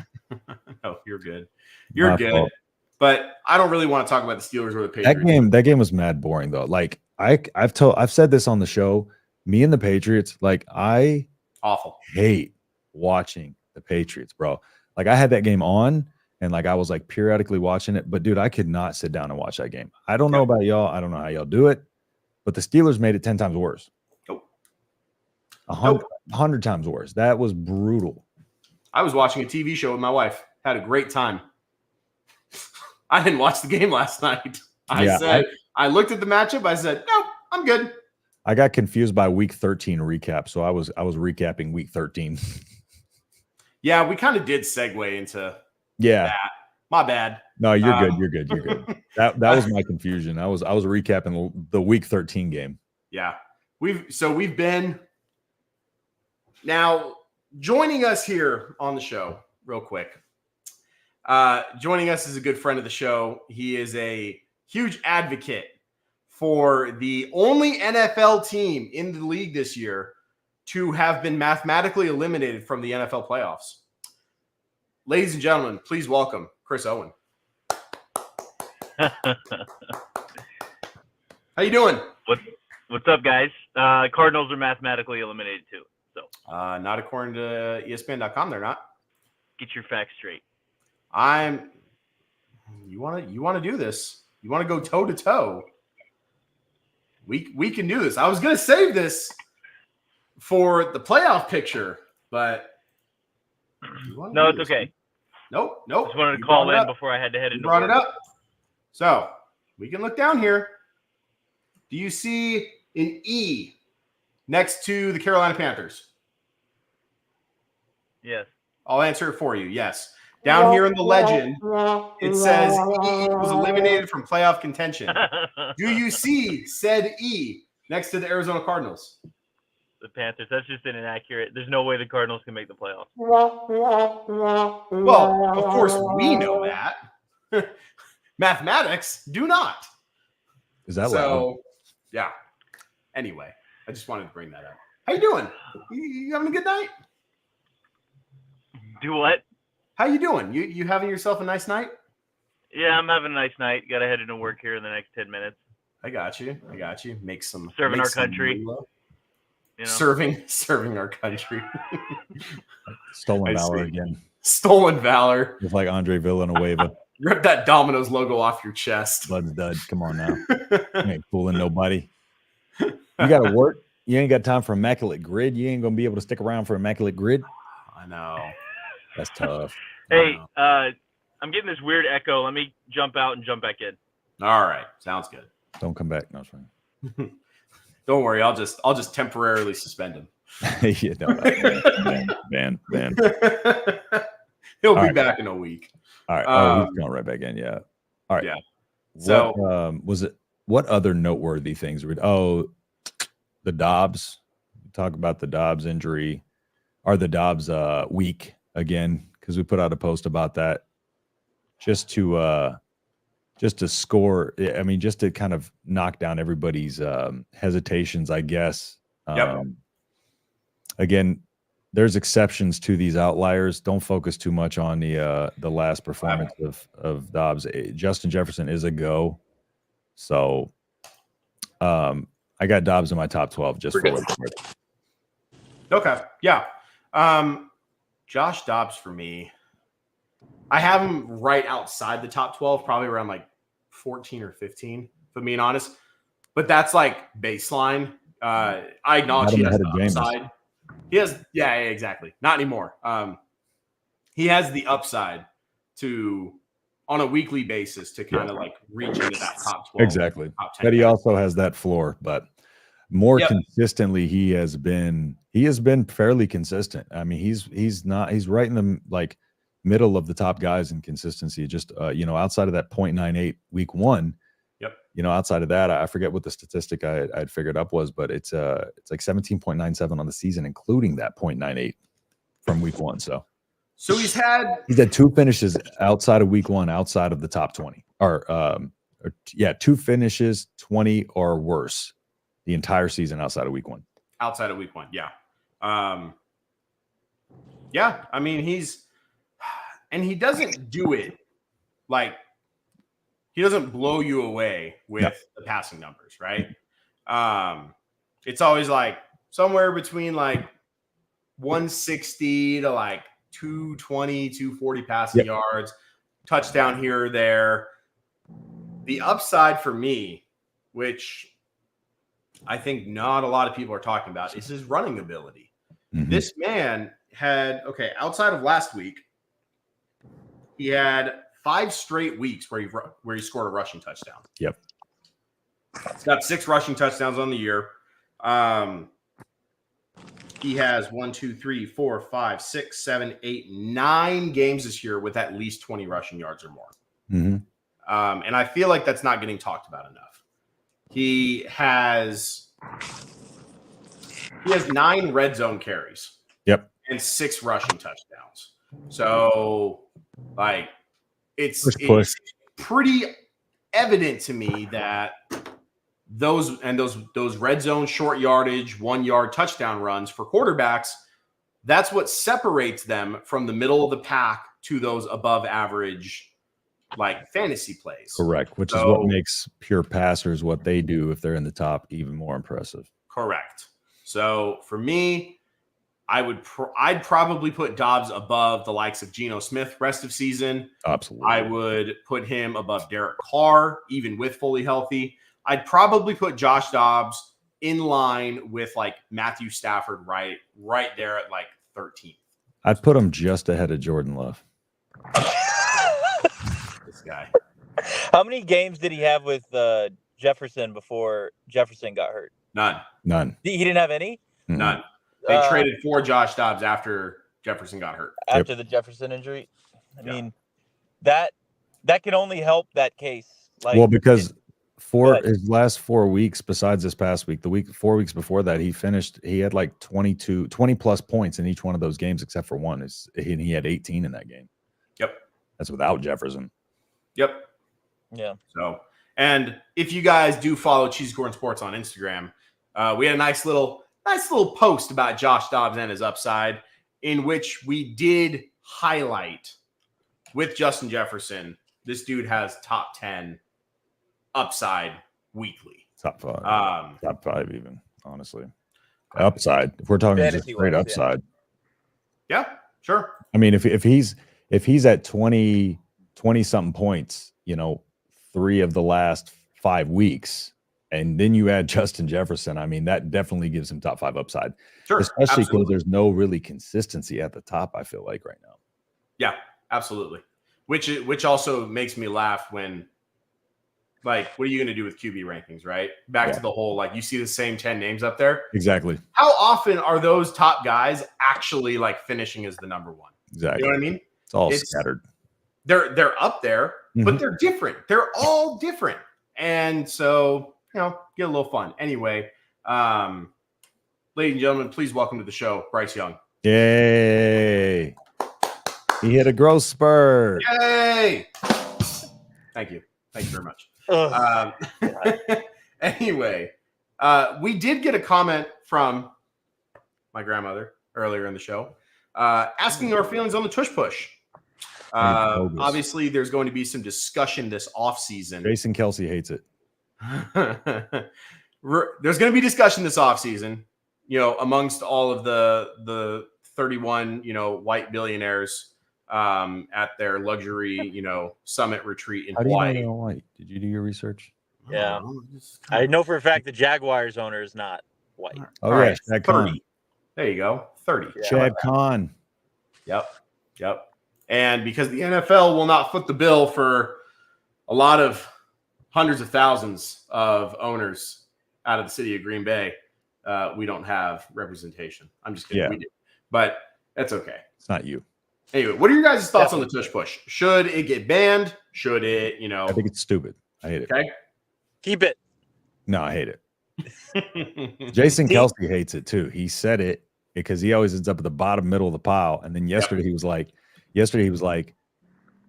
No, you're good. You're good. Fault. But I don't really want to talk about the Steelers or the Patriots. That game was mad boring though. Like I've said this on the show. Me and the Patriots, like I hate watching the Patriots, bro. Like I had that game on and like I was like periodically watching it, but dude, I could not sit down and watch that game. I don't know about y'all. I don't know how y'all do it, but the Steelers made it 10 times worse. 100 times worse. That was brutal. I was watching a TV show with my wife. Had a great time. I didn't watch the game last night. I looked at the matchup. I said, no, I'm good. I got confused by week 13 recap. So I was recapping week 13. Yeah, we kind of did segue into that. My bad. No, you're good. You're good. You're good. That was my confusion. I was recapping the week 13 game. Yeah. We've been now joining us here on the show real quick. Joining us is a good friend of the show. He is a huge advocate for the only NFL team in the league this year to have been mathematically eliminated from the NFL playoffs. Ladies and gentlemen, please welcome Chris Owen. How you doing? What's up, guys? Cardinals are mathematically eliminated too. So not according to ESPN.com, they're not. Get your facts straight. You want to do this. You want to go toe to toe. We can do this. I was going to save this for the playoff picture, but no, it's okay. Nope. Just wanted to call in before I had to head into work. Brought it up. So we can look down here. Do you see an E next to the Carolina Panthers? Yes. I'll answer it for you. Yes. Down here in the legend, it says E was eliminated from playoff contention. Do you see said E next to the Arizona Cardinals? The Panthers. That's just an inaccurate. There's no way the Cardinals can make the playoffs. Well, of course, we know that. Mathematics do not. Is that loud? Yeah. Anyway, I just wanted to bring that up. How you doing? You having a good night? Do what? How you doing? You having yourself a nice night? Yeah, I'm having a nice night. Got to head into work here in the next 10 minutes. I got you. Make some Serving make our some country. moolah. You know? Serving our country. Stolen I valor see. again. Stolen valor. Just like Andre Villanueva. Rip that Domino's logo off your chest. Bud's dud. Come on now. You ain't fooling nobody. You got to work. You ain't got time for Immaculate Grid. You ain't going to be able to stick around for Immaculate Grid. I know. That's tough. Hey, I'm getting this weird echo. Let me jump out and jump back in. All right. Sounds good. Don't come back. No, it's fine. Don't worry. I'll just temporarily suspend him. Yeah, no, man. He'll be back in a week. All right. He's going right back in. Yeah. All right. Yeah. So, what other noteworthy things? The Dobbs. Talk about the Dobbs injury, or the Dobbs week again, because we put out a post about that, just to score. I mean, just to kind of knock down everybody's hesitations, I guess. Yep. Again, there's exceptions to these outliers. Don't focus too much on the last performance of Dobbs. Justin Jefferson is a go. So I got Dobbs in my top 12 just for what it's worth. Okay. Yeah. Josh Dobbs for me. I have him right outside the top 12, probably around like 14 or 15, if I'm being honest. But that's like baseline. I acknowledge he has the upside. He has, yeah, exactly. Not anymore. He has the upside to, on a weekly basis, to kind of like reach into that top 12. Exactly. But he also has that floor. But more consistently, he has been fairly consistent. I mean, he's right in the like middle of the top guys in consistency. Just outside of that 0.98 week one. Yep. Outside of that, I forget what the statistic I'd figured up was, but it's like 17.97 on the season, including that 0.98 from week one. So he's had 2 finishes outside of week one, outside of the top 20, or 2 finishes 20 or worse the entire season outside of week one. Outside of week one, yeah. Yeah, I mean, he doesn't do it like, he doesn't blow you away with the passing numbers, right? It's always like somewhere between like 160 to like 220, 240 passing yards, touchdown here or there. The upside for me, which I think not a lot of people are talking about, is his running ability. Mm-hmm. This man had, outside of last week, he had 5 straight weeks where he scored a rushing touchdown. Yep. He's got 6 rushing touchdowns on the year. He has 9 games this year with at least 20 rushing yards or more. Mm-hmm. And I feel like that's not getting talked about enough. He has 9 red zone carries. Yep. And 6 rushing touchdowns. So, like, it's pretty evident to me that those red zone short yardage 1-yard touchdown runs for quarterbacks, that's what separates them from the middle of the pack to those above average like fantasy plays. Correct, which is what makes pure passers what they do if they're in the top even more impressive. Correct. So for me, I'd probably put Dobbs above the likes of Geno Smith rest of season. Absolutely. I would put him above Derek Carr, even with fully healthy. I'd probably put Josh Dobbs in line with like Matthew Stafford right there at like 13th. I'd put him just ahead of Jordan Love. This guy. How many games did he have with Jefferson before Jefferson got hurt? None. He didn't have any? Mm-hmm. None. They traded for Josh Dobbs after Jefferson got hurt. After the Jefferson injury? I mean, that can only help that case. Like, well, because his last 4 weeks, besides this past week, 4 weeks before that, he had like 20 plus points in each one of those games, except for one. He had 18 in that game. Yep. That's without Jefferson. Yep. Yeah. So, and if you guys do follow CheesyCorn Sports on Instagram, we had a nice little post about Josh Dobbs and his upside, in which we did highlight with Justin Jefferson, this dude has top 10 upside weekly. Top five. Um, Top five, even honestly. Upside. If we're talking just straight upside. Yeah, sure. I mean, if he's at 20 something points, 3 of the last 5 weeks, and then you add Justin Jefferson, I mean, that definitely gives him top 5 upside. Sure, especially because there's no really consistency at the top, I feel like right now. Yeah, absolutely. Which also makes me laugh when, like, what are you going to do with QB rankings, right? Back to the whole, like, you see the same 10 names up there. Exactly. How often are those top guys actually, like, finishing as the number one? Exactly. You know what I mean? It's all scattered. They're up there, but they're different. They're all different. And so, get a little fun. Anyway, ladies and gentlemen, please welcome to the show, Bryce Young. Yay. He hit a growth spurt. Yay. Thank you. Thank you very much. Anyway, we did get a comment from my grandmother earlier in the show asking our feelings on the tush push. Obviously, there's going to be some discussion this offseason. Jason Kelsey hates it. There's going to be discussion this offseason, amongst all of the 31, white billionaires at their luxury, summit retreat in Hawaii. How do you know white? Did you do your research? Yeah. I know for a fact the Jaguars owner is not white. Oh, yeah. Shad 30. Khan. There you go. 30. Yeah, Shad Khan. Yep. And because the NFL will not foot the bill for a lot of hundreds of thousands of owners out of the city of Green Bay, we don't have representation. I'm just kidding. Yeah. We do. But that's okay. It's not you. Anyway, what are your guys' thoughts on the tush push? Should it get banned? Should it, I think it's stupid. I hate it. Okay. Keep it. No, I hate it. Jason Kelsey hates it too. He said it because he always ends up at the bottom middle of the pile. And then yesterday he was like,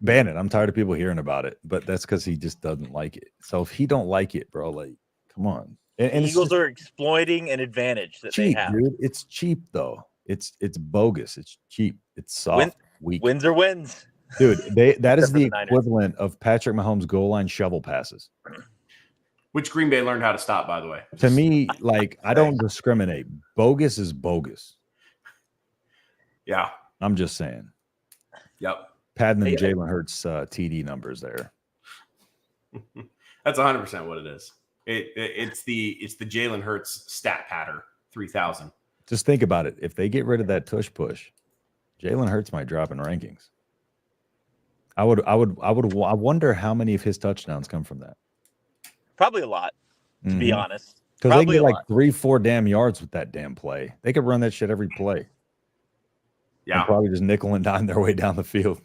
ban it. I'm tired of people hearing about it. But that's because he just doesn't like it. So if he don't like it, bro, like, come on. And the Eagles are exploiting an advantage that cheap, they have. Dude. It's cheap though. It's bogus. It's cheap. It's soft. Weak. Wins are wins. Dude, that is the equivalent of Patrick Mahomes' goal line shovel passes. Which Green Bay learned how to stop, by the way. To me, like, I don't discriminate. Bogus is bogus. Yeah. I'm just saying. Yep. Padding them Jalen Hurts TD numbers there. That's 100% what it is. It's the Jalen Hurts stat pattern 3000. Just think about it. If they get rid of that tush push, Jalen Hurts might drop in rankings. I wonder how many of his touchdowns come from that. Probably a lot, to be honest. Because they get like 3-4 damn yards with that damn play. They could run that shit every play. Yeah. And probably just nickel and dime their way down the field.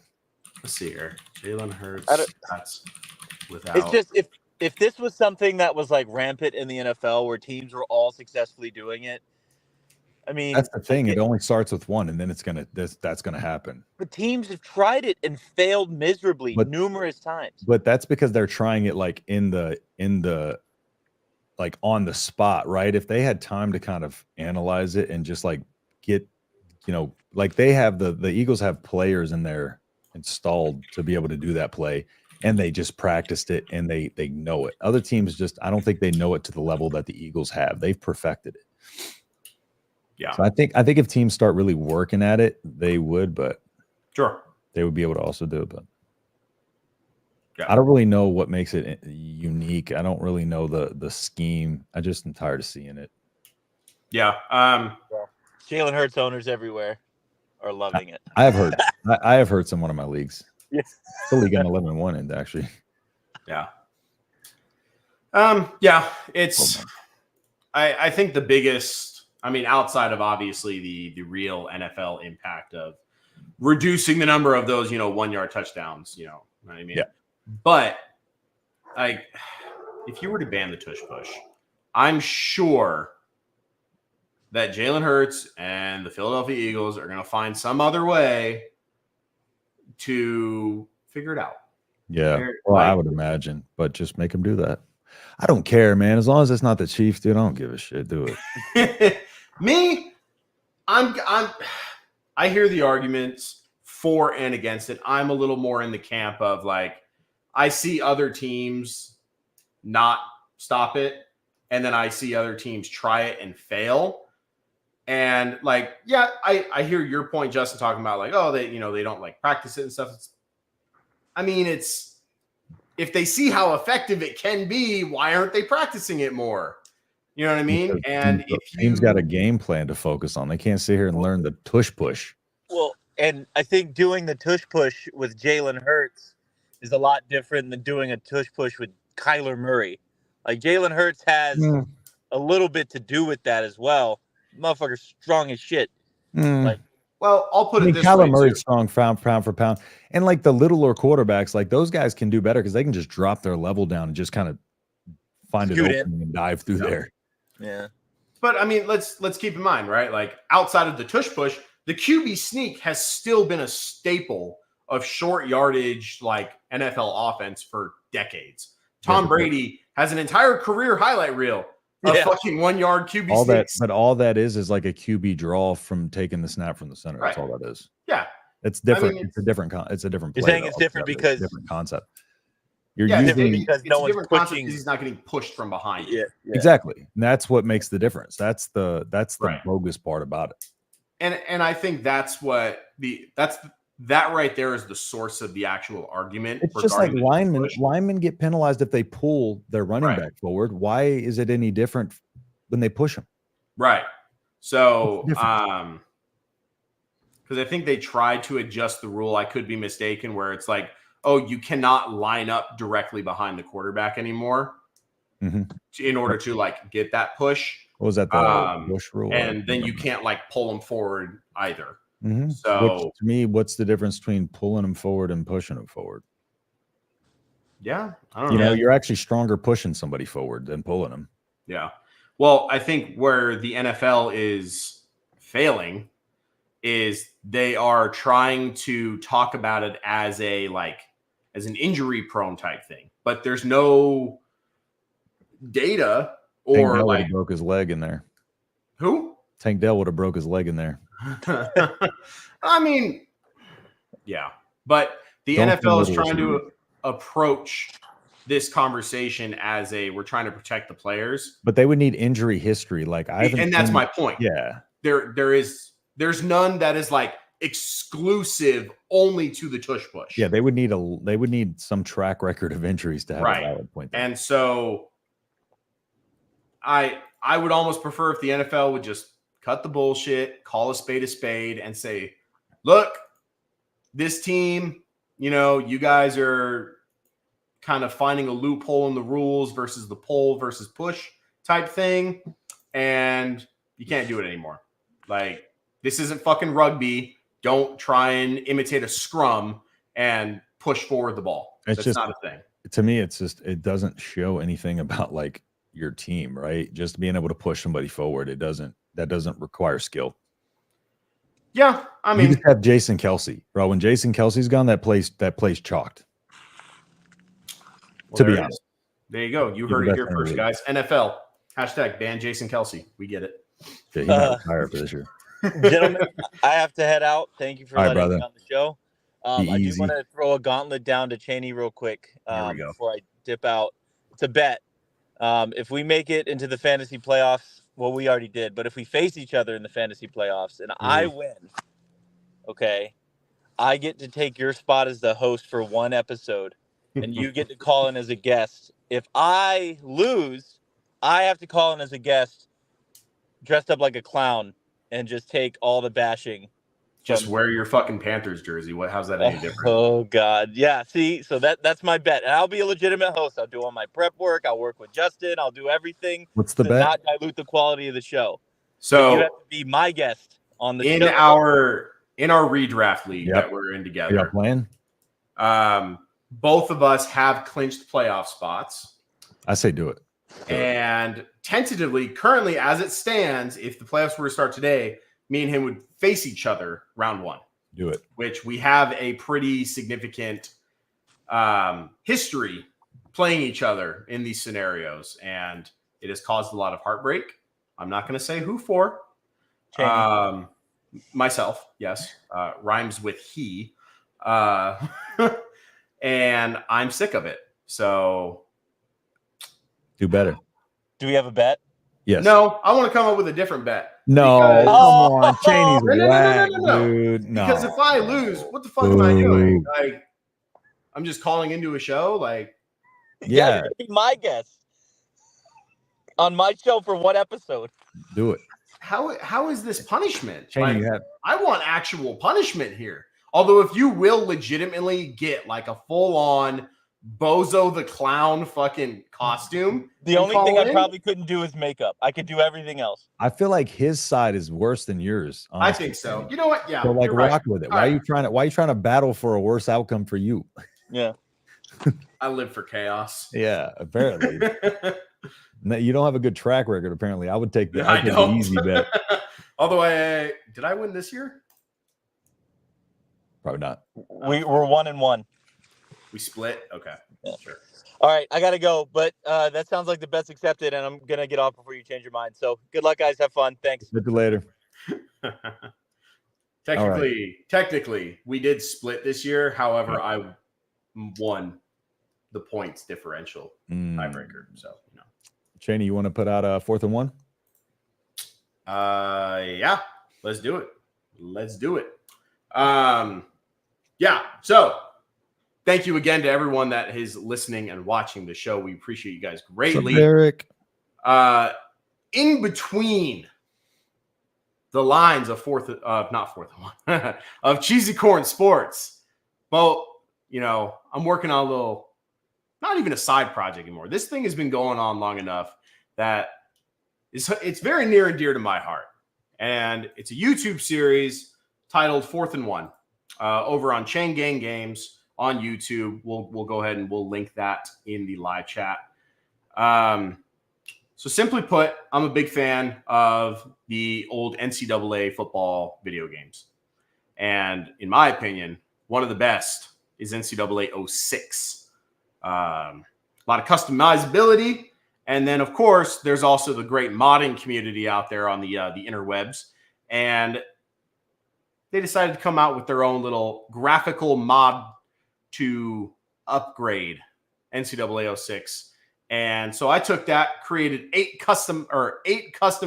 Let's see here. Jalen Hurts. That's without. It's just if this was something that was like rampant in the NFL where teams were all successfully doing it, I mean, that's the thing. It only starts with one, and then that's gonna happen. But teams have tried it and failed miserably numerous times. But that's because they're trying it like in the like on the spot, right? If they had time to kind of analyze it and just like get, like they have the Eagles have players in there installed to be able to do that play, and they just practiced it and they know it. Other teams I don't think they know it to the level that the Eagles have. They've perfected it. Yeah. So I think if teams start really working at it, they would, but sure, they would be able to also do it. But yeah. I don't really know what makes it unique. I don't really know the scheme. I just am tired of seeing it. Yeah. Jalen Hurts owners everywhere are loving it. I have heard. I have heard some one of my leagues. Yeah. The league I'm 11-1 in, actually. Yeah. Yeah. It's. I think the biggest. I mean, outside of obviously the real NFL impact of reducing the number of those, 1-yard touchdowns, you know what I mean? Yeah. But if you were to ban the tush push, I'm sure that Jalen Hurts and the Philadelphia Eagles are going to find some other way to figure it out. Yeah. Well, I would imagine, but just make them do that. I don't care, man. As long as it's not the Chiefs, dude, I don't give a shit. Do it. Me, I hear the arguments for and against it. I'm a little more in the camp of like, I see other teams not stop it, and then I see other teams try it and fail. And like, yeah, I hear your point, Justin, talking about like, oh, they don't like practice it and stuff. It's if they see how effective it can be, why aren't they practicing it more? You know what I mean? Because And team's got a game plan to focus on. They can't sit here and learn the tush push. Well, and I think doing the tush push with Jalen Hurts is a lot different than doing a tush push with Kyler Murray. Like Jalen Hurts has a little bit to do with that as well. Motherfucker's strong as shit. Like, well, I'll put it this Kyler way Murray's too. strong pound for pound, and like the littler quarterbacks, like those guys can do better because they can just drop their level down and just kind of find an opening and dive through there. Yeah. But I mean, let's keep in mind, right? Like outside of the tush push, the QB sneak has still been a staple of short yardage, like NFL offense for decades. Tom Brady has an entire career highlight reel of fucking 1 yard QB all sneaks. But all that is like a QB draw from taking the snap from the center. That's all that is. Yeah, it's different. It's a different. It's a different. You're saying it's different because different concept. You're using because no one's pushing because he's not getting pushed from behind. Yeah. Exactly. And that's what makes the difference. That's the bogus part about it. And I think that's what that right there is the source of the actual argument. It's just like linemen get penalized if they pull their running back forward. Why is it any different when they push them? Right. So because I think they tried to adjust the rule. I could be mistaken where it's like, oh, you cannot line up directly behind the quarterback anymore in order to like get that push. What was that, the push rule? And then you can't like pull them forward either. So to me, what's the difference between pulling them forward and pushing them forward? Yeah, I don't know. You know, you're actually stronger pushing somebody forward than pulling them. Yeah. Well, I think where the NFL is failing is they are trying to talk about it as as an injury prone type thing, but there's no data or Tank Dell like broke his leg in there. Who? Tank Dell would have broke his leg in there. I mean, yeah, but the NFL is trying to approach this conversation as we're trying to protect the players, but they would need injury history. Like that's my point. Yeah, there's none that is like exclusive only to the tush push. Yeah, they would need some track record of injuries to have a valid point there. And so I would almost prefer if the NFL would just cut the bullshit, call a spade, and say, look, this team, you guys are kind of finding a loophole in the rules versus the pull versus push type thing, and you can't do it anymore. Like, this isn't fucking rugby. Don't try and imitate a scrum and push forward the ball. That's just not a thing. To me, it doesn't show anything about like your team, right? Just being able to push somebody forward. That doesn't require skill. Yeah. I mean, you just have Jason Kelce, bro. When Jason Kelce's gone, that place chalked. Well, to be honest. There you go. You heard it here first, guys. NFL #, ban Jason Kelce. We get it. Yeah, he might retire for this year. Gentlemen, I have to head out. Thank you for letting me on the show. I do easy. want to throw a gauntlet down to Chaney real quick before I dip out. It's a bet. If we make it into the fantasy playoffs, well, we already did, but if we face each other in the fantasy playoffs and I win, okay, I get to take your spot as the host for one episode, and you get to call in as a guest. If I lose, I have to call in as a guest dressed up like a clown and just take all the bashing. Just wear your fucking Panthers jersey. How's that any different? Oh God. Yeah. See, so that's my bet. And I'll be a legitimate host. I'll do all my prep work. I'll work with Justin. I'll do everything. What's the bet? Not dilute the quality of the show. So you have to be my guest on the show. In our redraft league that we're in together. You're playing? Both of us have clinched playoff spots. I say do it. And tentatively, currently as it stands, if the playoffs were to start today, me and him would face each other round one. Do it. Which we have a pretty significant history playing each other in these scenarios. And it has caused a lot of heartbreak. I'm not going to say who for. Myself, yes. Rhymes with he. And I'm sick of it. So Do better. Do we have a bet? Yes. No, I want to come up with a different bet. No, because- come on. Chaney's No. whack, dude. No. Because if I lose, what the fuck am I doing? Like, I'm just calling into a show. Like, Yeah. Be my guest on my show for one episode. Do it. how is this punishment? Chaney, Like, I want actual punishment here. Although, if you will legitimately get like a full-on Bozo the Clown fucking costume, The only thing I probably couldn't do is makeup. I could do everything else. I feel like his side is worse than yours. Honestly. I think so. You know what? Yeah. So like you're rock right. with it. All Why right. are you trying to battle for a worse outcome for you? Yeah. I live for chaos. Yeah, apparently. No, you don't have a good track record, apparently. I would take the, I the don't. easy bet. Although did I win this year? Probably not. We're 1-1. We split. Okay. Yeah. Sure. All right, I gotta go, but that sounds like the bet's accepted, and I'm gonna get off before you change your mind. So good luck, guys. Have fun. Thanks. See you later. Technically, we did split this year. However, I won the points differential tiebreaker. So, Chaney, you want to put out a 4th and 1? Yeah, let's do it. Yeah. So thank you again to everyone that is listening and watching the show. We appreciate you guys greatly. Eric. In between the lines of of CheesyCorn Sports. Well, I'm working on a little, not even a side project anymore. This thing has been going on long enough that it's very near and dear to my heart. And it's a YouTube series titled 4th and 1 over on Chain Gang Games on YouTube. We'll go ahead and we'll link that in the live chat. So simply put, I'm a big fan of the old NCAA football video games. And in my opinion, one of the best is NCAA 06. A lot of customizability. And then, of course, there's also the great modding community out there on the interwebs. And they decided to come out with their own little graphical mod to upgrade NCAA 06. And so I took that, created 8 custom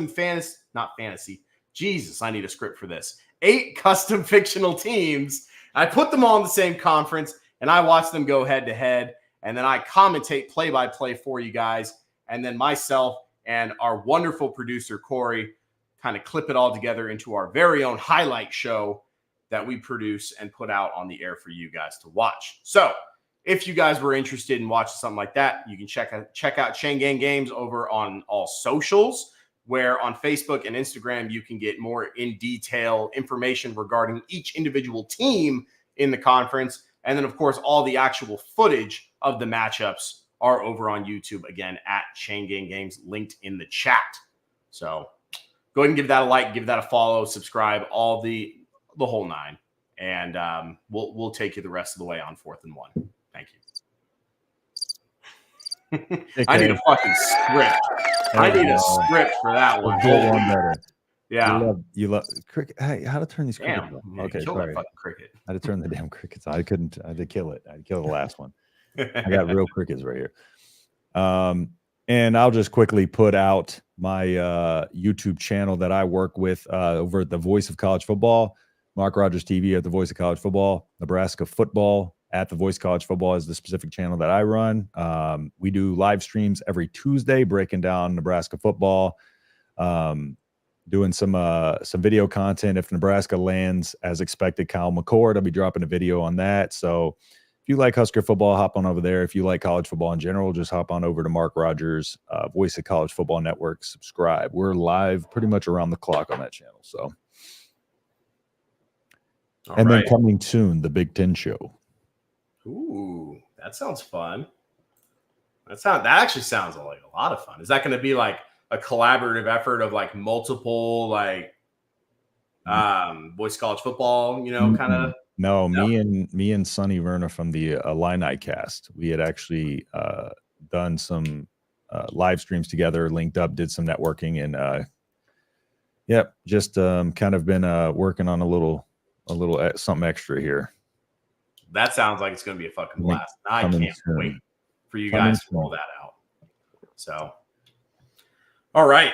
fantasy, not fantasy. Jesus, I need a script for this. 8 custom fictional teams. I put them all in the same conference, and I watch them go head to head. And then I commentate play-by-play for you guys. And then myself and our wonderful producer, Corey, kind of clip it all together into our very own highlight show that we produce and put out on the air for you guys to watch. So if you guys were interested in watching something like that, you can check out Chain Gang Games over on all socials, where on Facebook and Instagram, you can get more in detail information regarding each individual team in the conference. And then, of course, all the actual footage of the matchups are over on YouTube, again, at Chain Gang Games, linked in the chat. So go ahead and give that a like, give that a follow, subscribe, all the whole 9. And we'll take you the rest of the way on 4th and 1. Thank you. I need a fucking script. I need a script for that one. Get one better. Yeah. You love cricket. Hey, how to turn these crickets Damn. on? Okay, Kill sorry. that fucking cricket. I had to turn the damn crickets on. I had to kill it. I had to kill the last one. I got real crickets right here. And I'll just quickly put out my YouTube channel that I work with over at the Voice of College Football. Mark Rogers TV at the Voice of College Football. Nebraska Football at the Voice of College Football is the specific channel that I run. We do live streams every Tuesday breaking down Nebraska football, doing some video content. If Nebraska lands as expected, Kyle McCord, I'll be dropping a video on that. So if you like Husker football, hop on over there. If you like college football in general, just hop on over to Mark Rogers, Voice of College Football Network. Subscribe. We're live pretty much around the clock on that channel. So, then coming soon, the Big Ten Show. Ooh, that sounds fun. That actually sounds like a lot of fun. Is that going to be like a collaborative effort of like multiple like Voice College Football, kind of? No, me and Sonny Verna from the Illini cast, we had actually done some live streams together, linked up, did some networking, and just kind of been working on a little something extra here. That sounds like it's going to be a fucking blast. I can't wait for you guys to roll that out. So, all right,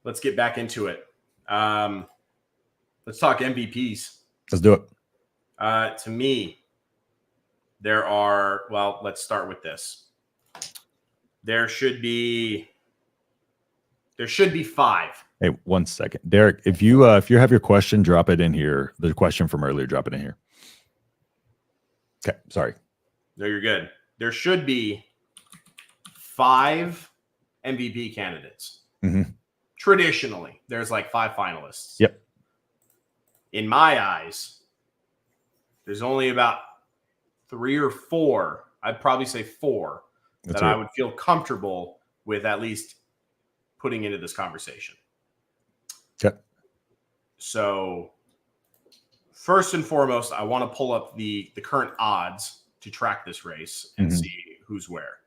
let's get back into it. Let's talk MVPs. Let's do it. To me, there are, well, let's start with this. There should be 5. Hey, 1 second. Derek, if you have your question, drop it in here. The question from earlier, drop it in here. Okay, sorry. No, you're good. There should be 5 MVP candidates. Mm-hmm. Traditionally, there's like 5 finalists. Yep. In my eyes, there's only about 3 or 4. I'd probably say 4 that I would feel comfortable with at least putting into this conversation. Okay. So first and foremost, I want to pull up the current odds to track this race and see who's where.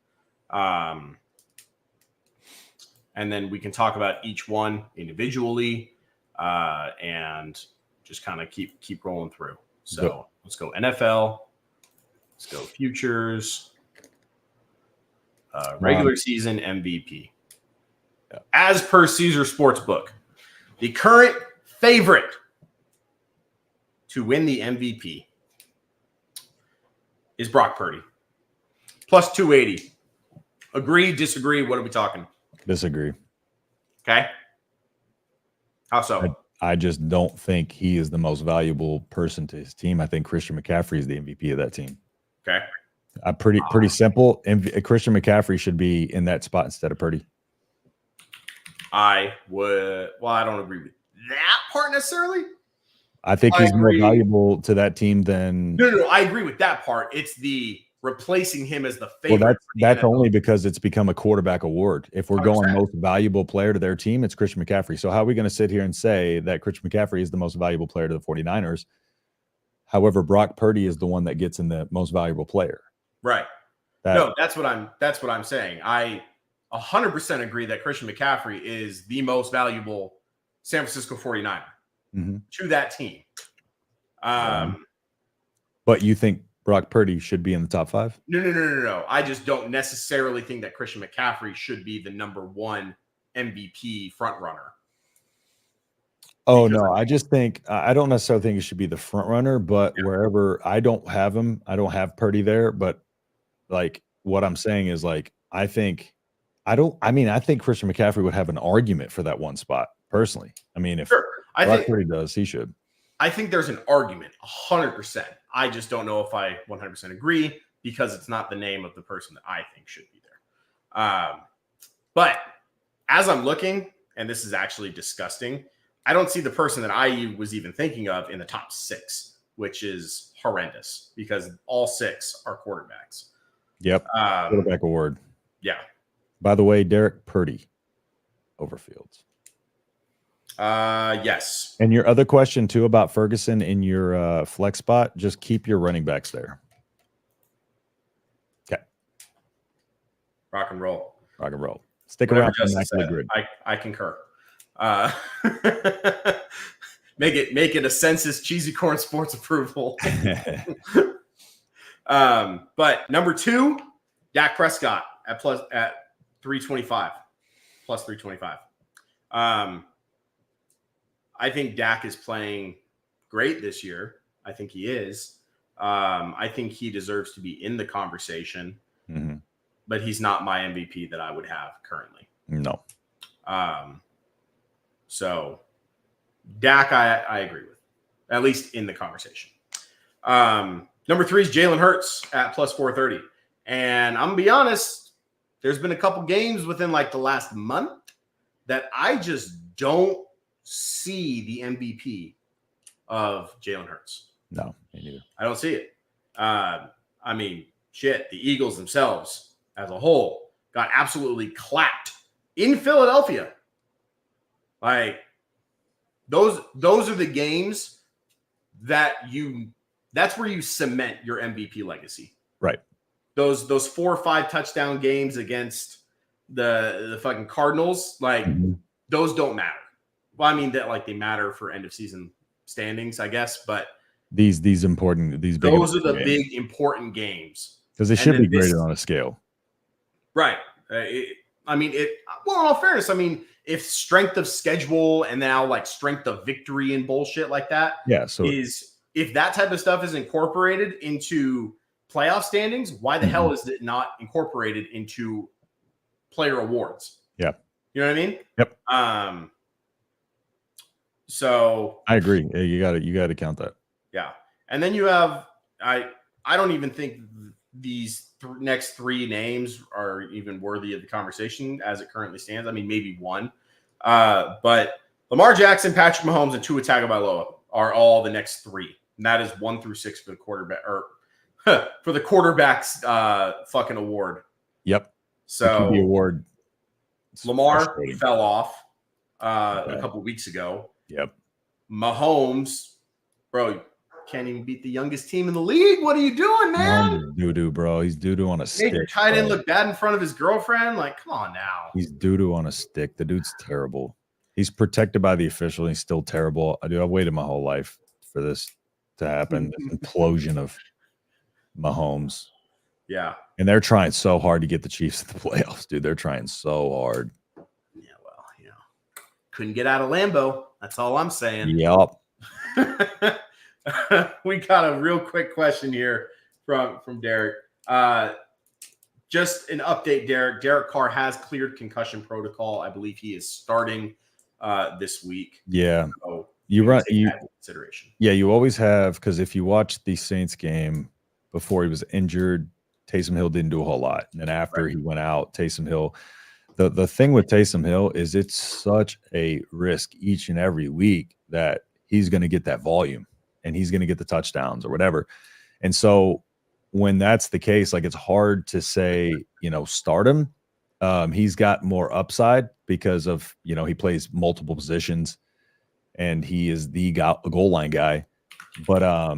And then we can talk about each one individually and just kind of keep rolling through. So let's go NFL. Let's go futures. Regular season MVP. As per Caesar Sportsbook, the current favorite to win the MVP is Brock Purdy. Plus 280. Agree, disagree? What are we talking? Disagree. Okay. How so? I just don't think he is the most valuable person to his team. I think Christian McCaffrey is the MVP of that team. Okay. Pretty simple. Christian McCaffrey should be in that spot instead of Purdy. I don't agree with that part necessarily. I think he's more valuable to that team than. No. I agree with that part. It's the replacing him as the favorite. Well, that's only because it's become a quarterback award. If we're 100%. going most valuable player to their team, it's Christian McCaffrey. So how are we going to sit here and say that Christian McCaffrey is the most valuable player to the 49ers? However, Brock Purdy is the one that gets in the most valuable player. Right. That's what I'm saying. I 100% agree that Christian McCaffrey is the most valuable San Francisco 49er to that team. But you think Brock Purdy should be in the top 5? No. I just don't necessarily think that Christian McCaffrey should be the number 1 MVP front runner. Oh, no. I just think I don't necessarily think he should be the front runner, but wherever I don't have him, I don't have Purdy there. But like what I'm saying is like I think Christian McCaffrey would have an argument for that one spot personally. I mean, if Brock Purdy does, he should. I think there's an argument, 100%. I just don't know if I 100% agree because it's not the name of the person that I think should be there. But as I'm looking, and this is actually disgusting, I don't see the person that I was even thinking of in the top 6, which is horrendous because all 6 are quarterbacks. Yep. Quarterback award. Yeah. By the way, Derek Purdy over Fields. Yes. And your other question too about Ferguson in your flex spot, just keep your running backs there. Okay. Rock and roll. Stick around for the grid. I concur. Make it a census CheesyCorn Sports approval. But number 2, Dak Prescott at 325, plus 325. I think Dak is playing great this year. I think he is. I think he deserves to be in the conversation, but he's not my MVP that I would have currently. No. So Dak, I agree with, at least in the conversation. Number 3 is Jalen Hurts at plus 430. And I'm going to be honest, there's been a couple games within like the last month that I just don't see the MVP of Jalen Hurts. No, me neither. I don't see it. I mean, shit, the Eagles themselves as a whole got absolutely clapped in Philadelphia. Like those are the games that's where you cement your MVP legacy. Right. Those 4 or 5 touchdown games against the fucking Cardinals, like those don't matter. Well, I mean that like they matter for end of season standings, I guess, but these are the big important games because they should be graded on a scale. Right. I mean, well, in all fairness, I mean, if strength of schedule and now like strength of victory and bullshit like that, if that type of stuff is incorporated into playoff standings, why the hell is it not incorporated into player awards? Yeah. You know what I mean? Yep. So I agree. You got to count that. Yeah. And then you have, I don't even think these next three names are even worthy of the conversation as it currently stands. I mean, maybe one. But Lamar Jackson, Patrick Mahomes, and Tua Tagovailoa are all the next three. And that is 1 through 6 for the quarterback, or for the quarterback's fucking award. Yep. So the award. Lamar fell off a couple weeks ago. Yep. Mahomes, bro, can't even beat the youngest team in the league. What are you doing, man? Doo-doo, bro. He's doo-doo on a stick. Made your tight end look bad in front of his girlfriend. Like, come on now. He's doo-doo on a stick. The dude's terrible. He's protected by the official. He's still terrible. I've waited my whole life for this to happen. This implosion of Mahomes. Yeah. And they're trying so hard to get the Chiefs in the playoffs, dude. They're trying so hard. Yeah, well, couldn't get out of Lambeau. That's all I'm saying. Yep. We got a real quick question here from Derek. Just an update, Derek. Derek Carr has cleared concussion protocol. I believe he is starting this week. Yeah. So you're right. Consideration. Yeah, you always have, because if you watch the Saints game before he was injured, Taysom Hill didn't do a whole lot. And then after he went out, Taysom Hill, the thing with Taysom Hill is it's such a risk each and every week that he's going to get that volume and he's going to get the touchdowns or whatever. And so when that's the case, like, it's hard to say, start him. He's got more upside because of, he plays multiple positions and he is the goal line guy. But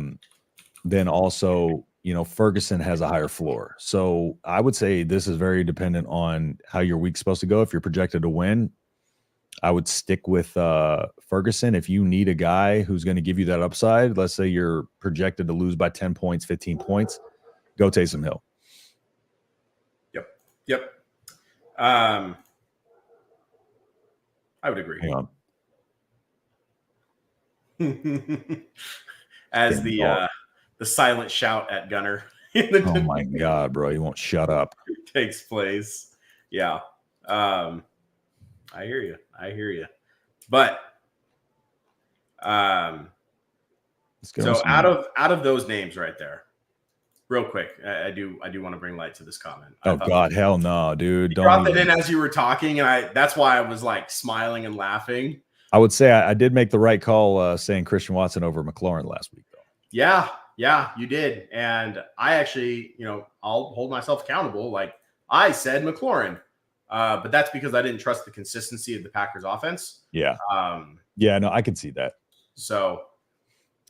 then also, Ferguson has a higher floor. So I would say this is very dependent on how your week's supposed to go. If you're projected to win, I would stick with Ferguson. If you need a guy who's going to give you that upside, let's say you're projected to lose by 10 points, 15 points, go Taysom Hill. Yep. I would agree. Hang on. As the silent shout at Gunner. Oh my God, bro. He won't shut up. Takes place. Yeah. I hear you. But so out of those names right there, real quick, I do want to bring light to this comment. Oh God, hell no, dude. You brought that in as you were talking, and that's why I was like smiling and laughing. I would say I did make the right call saying Christian Watson over McLaurin last week, though. Yeah, you did. And I actually, I'll hold myself accountable. Like, I said McLaurin, but that's because I didn't trust the consistency of the Packers offense. Yeah. No, I can see that. So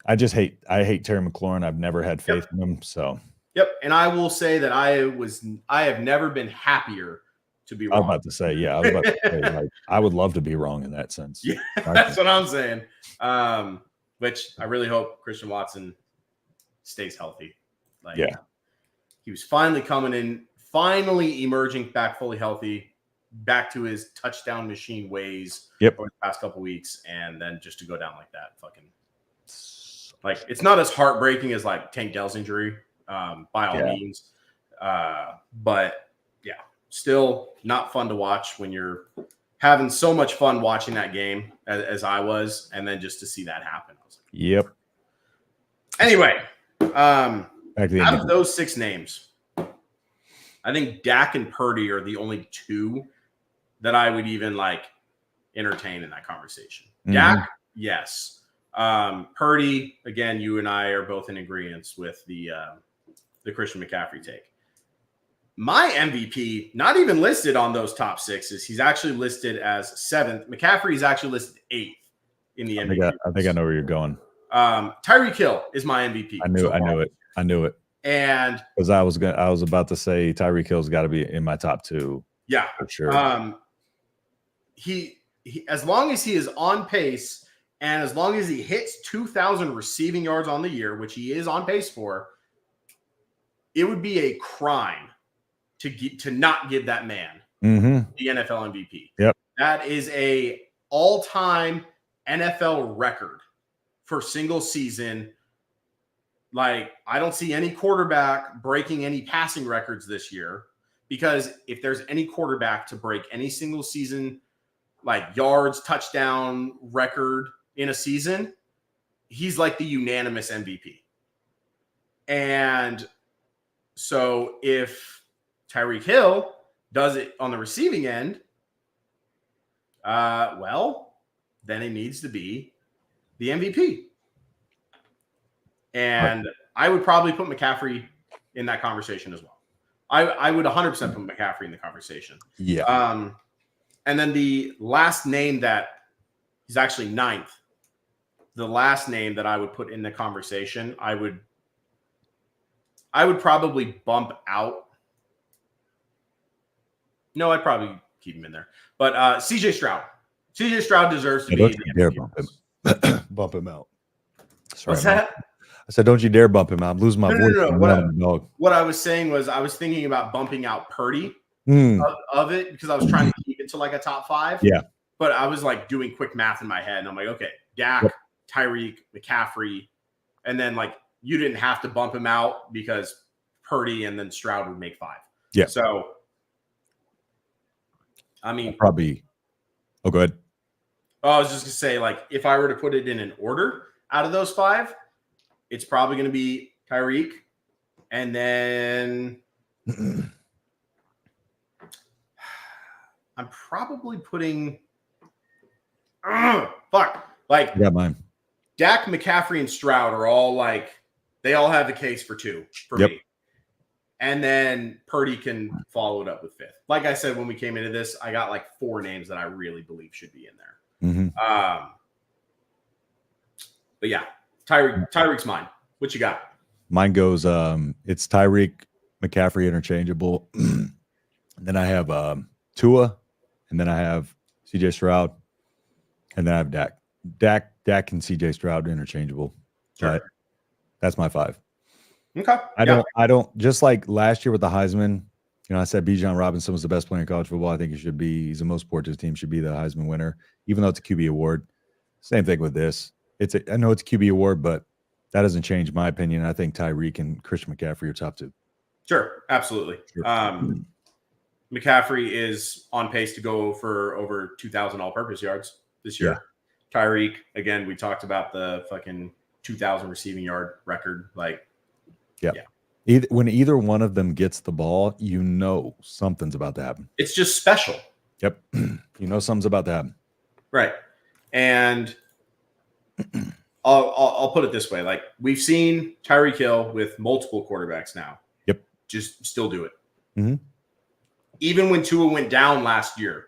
I hate Terry McLaurin. I've never had faith in him. So yep. And I will say that I have never been happier to be wrong. I was about to say, like, I would love to be wrong in that sense. Yeah, that's what I'm saying. Which I really hope Christian Watson stays healthy. Like, he was finally emerging back fully healthy, back to his touchdown machine ways over the past couple weeks, and then just to go down like that, fucking, like, it's not as heartbreaking as like Tank Dell's injury, by all means, but yeah, still not fun to watch when you're having so much fun watching that game as I was, and then just to see that happen. I was like, yep. Anyway, out of those 6 names, I think Dak and Purdy are the only 2 that I would even like entertain in that conversation. Mm-hmm. Dak, yes. Purdy, again, you and I are both in agreement with the Christian McCaffrey take. My MVP, not even listed on those top 6s. He's actually listed as 7th. McCaffrey is actually listed 8th in the MVP. I think I know where you're going. Tyreek Hill is my MVP. I knew it. And because I was about to say Tyreek Hill's got to be in my top 2. Yeah, for sure. He as long as he is on pace and as long as he hits 2,000 receiving yards on the year, which he is on pace for, it would be a crime to not give that man the NFL MVP. Yep. That is a all-time NFL record for single season. Like, I don't see any quarterback breaking any passing records this year, because if there's any quarterback to break any single season, like yards, touchdown record in a season, he's like the unanimous MVP. And so if Tyreek Hill does it on the receiving end, well, then it needs to be the MVP. And I would probably put McCaffrey in that conversation as well. I would 100% put McCaffrey in the conversation. Yeah. And then the last name that he's actually ninth, the last name that I would put in the conversation, I would probably bump out. No, I'd probably keep him in there. But CJ Stroud. CJ Stroud deserves to be the MVP. Bump him out. Sorry, What's that? I said, don't you dare bump him out. I'm losing my voice. No. What I was saying was I was thinking about bumping out Purdy of it, because I was trying to keep it to like a top 5. Yeah. But I was like doing quick math in my head, and I'm like, okay, Dak, Tyreek, McCaffrey, and then like you didn't have to bump him out because Purdy and then Stroud would make 5. Yeah. So, I mean, probably. Oh, go ahead. I was just gonna say, like, if I were to put it in an order out of those 5, it's probably going to be Tyreek, and then I'm probably putting like I got mine. Dak, McCaffrey, and Stroud are all like, they all have the case for 2 for me. And then Purdy can follow it up with 5th. Like I said, when we came into this, I got like 4 names that I really believe should be in there. But yeah, Tyreek's mine. What you got? Mine goes, it's Tyreek, McCaffrey interchangeable. Then I have Tua, and then I have CJ Stroud, and then I have Dak. Dak and CJ Stroud interchangeable. Sure. That's my 5. Okay. I don't just like last year with the Heisman, you know, I said Bijan Robinson was the best player in college football. I think he should be. He's the most important to his team, should be the Heisman winner, even though it's a QB award. Same thing with this. I know it's a QB award, but that doesn't change my opinion. I think Tyreek and Christian McCaffrey are top 2. Sure, absolutely. Sure. McCaffrey is on pace to go for over 2,000 all-purpose yards this year. Yeah. Tyreek, again, we talked about the fucking 2,000 receiving yard record. Like, yeah. When either one of them gets the ball, you know something's about to happen. It's just special. Yep. You know something's about to happen. Right. And I'll put it this way. Like, we've seen Tyreek Hill with multiple quarterbacks now. Yep. Just still do it. Mm-hmm. Even when Tua went down last year,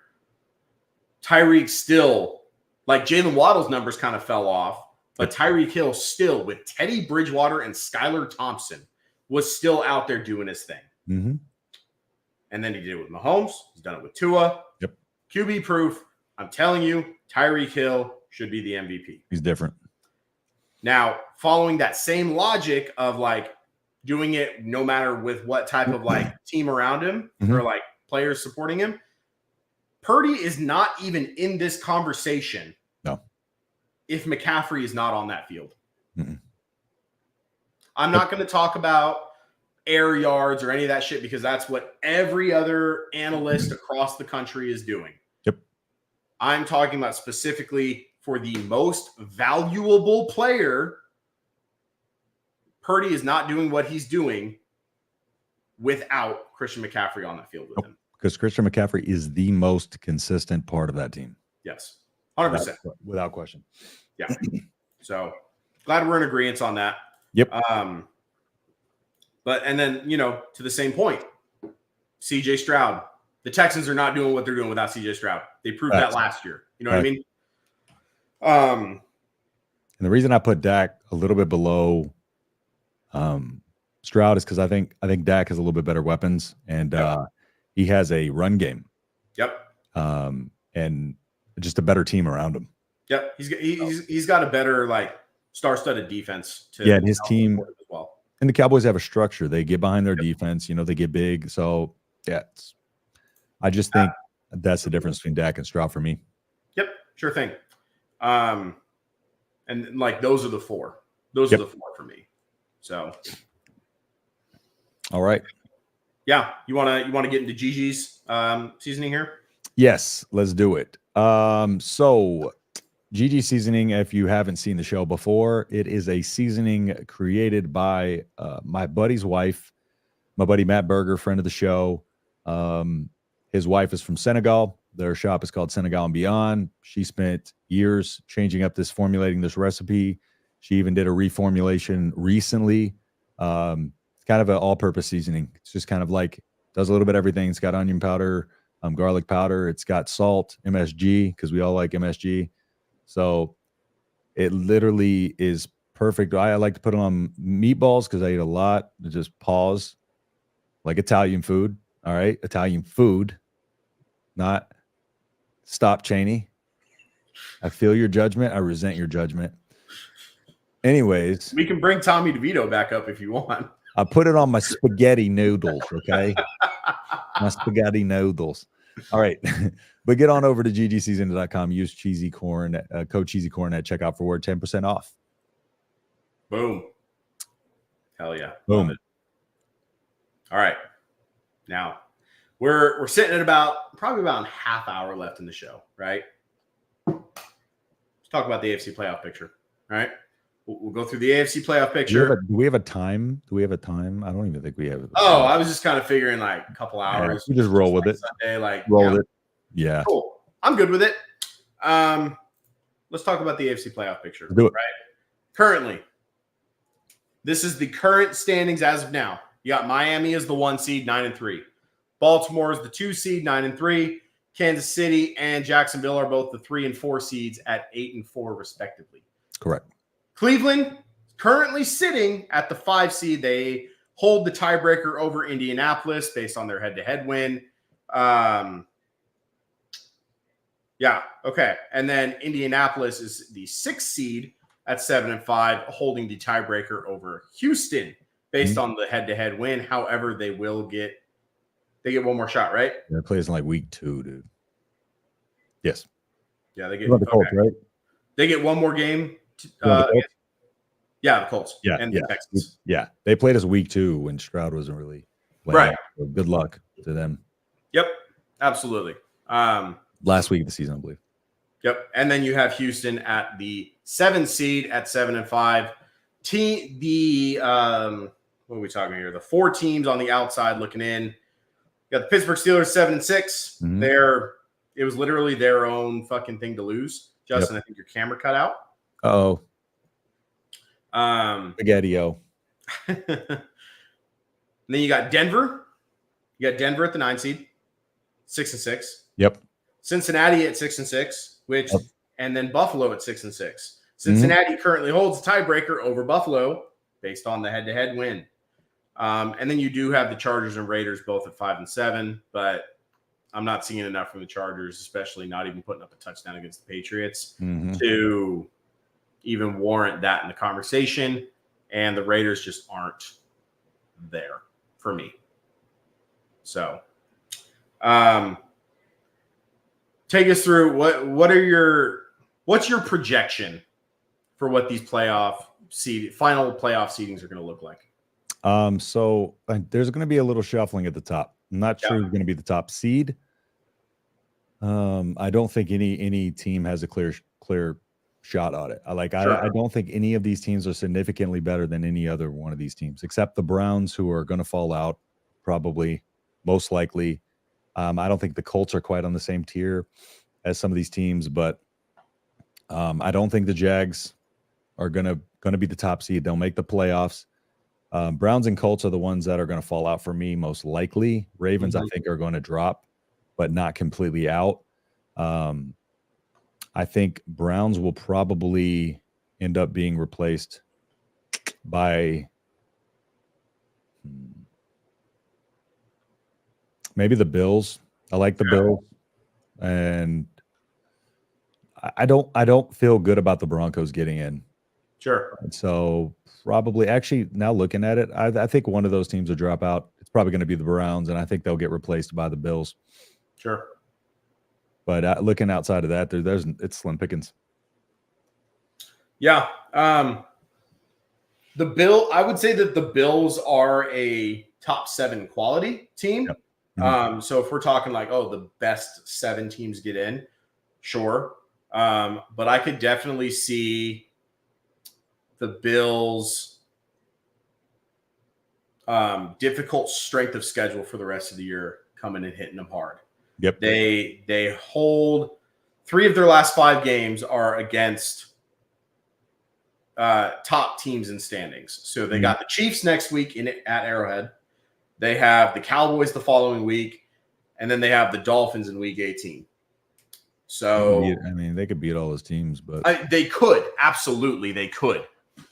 Tyreek still, like, Jalen Waddle's numbers kind of fell off, but Tyreek Hill still, with Teddy Bridgewater and Skylar Thompson, was still out there doing his thing. Mm-hmm. And then he did it with Mahomes. He's done it with Tua. Yep. QB proof. I'm telling you, Tyreek Hill should be the MVP. He's different. Now, following that same logic of like doing it no matter with what type of like team around him or like players supporting him, Purdy is not even in this conversation. No. If McCaffrey is not on that field. Mm-mm. I'm not going to talk about air yards or any of that shit, because that's what every other analyst across the country is doing. Yep. I'm talking about specifically for the most valuable player. Purdy is not doing what he's doing without Christian McCaffrey on that field with him. Because Christian McCaffrey is the most consistent part of that team. Yes. 100%. Without question. Yeah. So glad we're in agreement on that. Yep. But, and then, you know, to the same point, CJ Stroud, the Texans are not doing what they're doing without CJ Stroud. They proved that last year. You know what I mean? And the reason I put Dak a little bit below Stroud is because I think Dak has a little bit better weapons, and he has a run game. Yep. And just a better team around him. Yep. He's got a better like star-studded defense. And his team as well. And the Cowboys have a structure. They get behind their defense. You know, they get big. So yeah, I just think that's the difference between Dak and Stroud for me. Yep, sure thing. And like those are the four. Those are the four for me. So, all right. Yeah, you wanna get into Gigi's seasoning here? Yes, let's do it. So Gigi seasoning, if you haven't seen the show before, it is a seasoning created by my buddy's wife, my buddy Matt Berger, friend of the show. His wife is from Senegal. Their shop is called Senegal and Beyond. She spent years changing up formulating this recipe. She even did a reformulation recently. It's kind of an all-purpose seasoning. It's just kind of like, does a little bit of everything. It's got onion powder, garlic powder. It's got salt, MSG, because we all like MSG. So it literally is perfect. I like to put it on meatballs because I eat a lot. Just pause, like Italian food. All right, Italian food, not stop, Chaney. I feel your judgment. I resent your judgment. Anyways, we can bring Tommy DeVito back up if you want. I put it on my spaghetti noodles, okay? My spaghetti noodles. All right. But get on over to ggseasoning.com. Use CheesyCorn, code CheesyCorn at checkout for 10% off. Boom. Hell yeah. Boom. All right. Now, we're sitting at probably about a half hour left in the show, right? Let's talk about the AFC playoff picture. All right. We'll go through the AFC playoff picture. Do we have a time? Do we have a time? I don't even think we have. I was just kind of figuring like a couple hours. Yeah, we just roll with it. Sunday, roll with it. Yeah. Cool. I'm good with it. Let's talk about the AFC playoff picture. Do it. Right. Currently, this is the current standings as of now. You got Miami as the 1 seed, 9-3. Baltimore is the 2 seed, 9-3. Kansas City and Jacksonville are both the 3 and 4 seeds at 8-4, respectively. Correct. Cleveland currently sitting at the 5 seed. They hold the tiebreaker over Indianapolis based on their head-to-head win. Yeah, okay. And then Indianapolis is the 6th seed at 7-5, holding the tiebreaker over Houston based on the head-to-head win. However, they get one more shot, right? They're playing like week 2, dude. Yes. Yeah, they get the Colts, right? They get one more game. The Colts. Yeah, and the Texans. Yeah, they played us week 2 when Stroud wasn't really playing. Right. So good luck to them. Yep, absolutely. Last week of the season, I believe. Yep, and then you have Houston at the 7th seed at 7-5. What are we talking here? The 4 teams on the outside looking in. You got the Pittsburgh Steelers 7-6. Mm-hmm. It was literally their own fucking thing to lose. Justin, I think your camera cut out. Oh. And Spaghetti-o. then you got Denver. You got Denver at the 9 seed, 6-6. Yep. Cincinnati at 6-6, and then Buffalo at 6-6. Cincinnati currently holds the tiebreaker over Buffalo based on the head-to-head win. And then you do have the Chargers and Raiders both at 5-7, but I'm not seeing enough from the Chargers, especially not even putting up a touchdown against the Patriots to even warrant that in the conversation. And the Raiders just aren't there for me. So, take us through what's your projection for what these final playoff seedings are going to look like? So there's going to be a little shuffling at the top. I'm not sure who's going to be the top seed. I don't think any team has a clear shot on it. I don't think any of these teams are significantly better than any other one of these teams, except the Browns, who are going to fall out, probably, most likely. I don't think the Colts are quite on the same tier as some of these teams, but I don't think the Jags are going to be the top seed. They'll make the playoffs. Browns and Colts are the ones that are going to fall out for me, most likely. Ravens, I think, are going to drop, but not completely out. I think Browns will probably end up being replaced by maybe the Bills. I like the Bills, and I don't feel good about the Broncos getting in. Sure. And so probably, actually, now looking at it, I think one of those teams will drop out. It's probably going to be the Browns, and I think they'll get replaced by the Bills. Sure. But looking outside of that, it's slim pickings. Yeah. I would say that the Bills are a top 7 quality team. Yep. Mm-hmm. So if we're talking like, the best 7 teams get in, sure. But I could definitely see the Bills difficult strength of schedule for the rest of the year coming and hitting them hard. Yep. They hold 3 of their last 5 games are against top teams in standings. So they got the Chiefs next week at Arrowhead. They have the Cowboys the following week, and then they have the Dolphins in week 18. So they could beat all those teams, but they could. Absolutely, they could.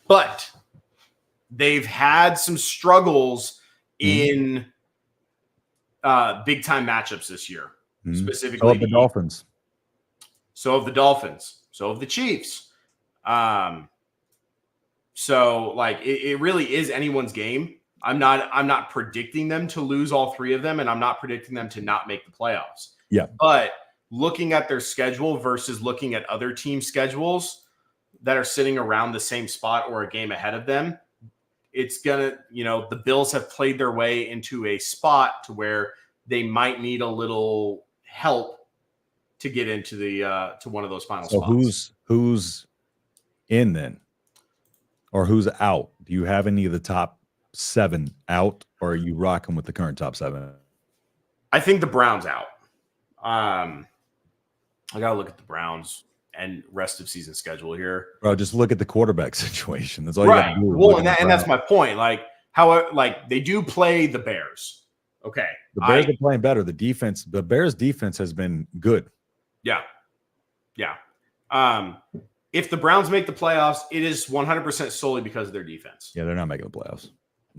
But they've had some struggles in big time matchups this year, specifically so of the Dolphins. So of the Dolphins. So of the Chiefs. So like it really is anyone's game. I'm not predicting them to lose all 3 of them, and I'm not predicting them to not make the playoffs. Yeah. But looking at their schedule versus looking at other team schedules that are sitting around the same spot or a game ahead of them, it's gonna, the Bills have played their way into a spot to where they might need a little help to get into the to one of those final spots. So who's in then? Or who's out? Do you have any of the top 7 out, or are you rocking with the current top 7? I think the Browns out. I gotta look at the Browns and rest of season schedule here. Bro, just look at the quarterback situation. That's all right. you got to do. Well, and that's my point. Like they do play the Bears. Okay. The Bears are playing better. The Bears defense has been good. Yeah. Yeah. If the Browns make the playoffs, it is 100% solely because of their defense. Yeah, they're not making the playoffs.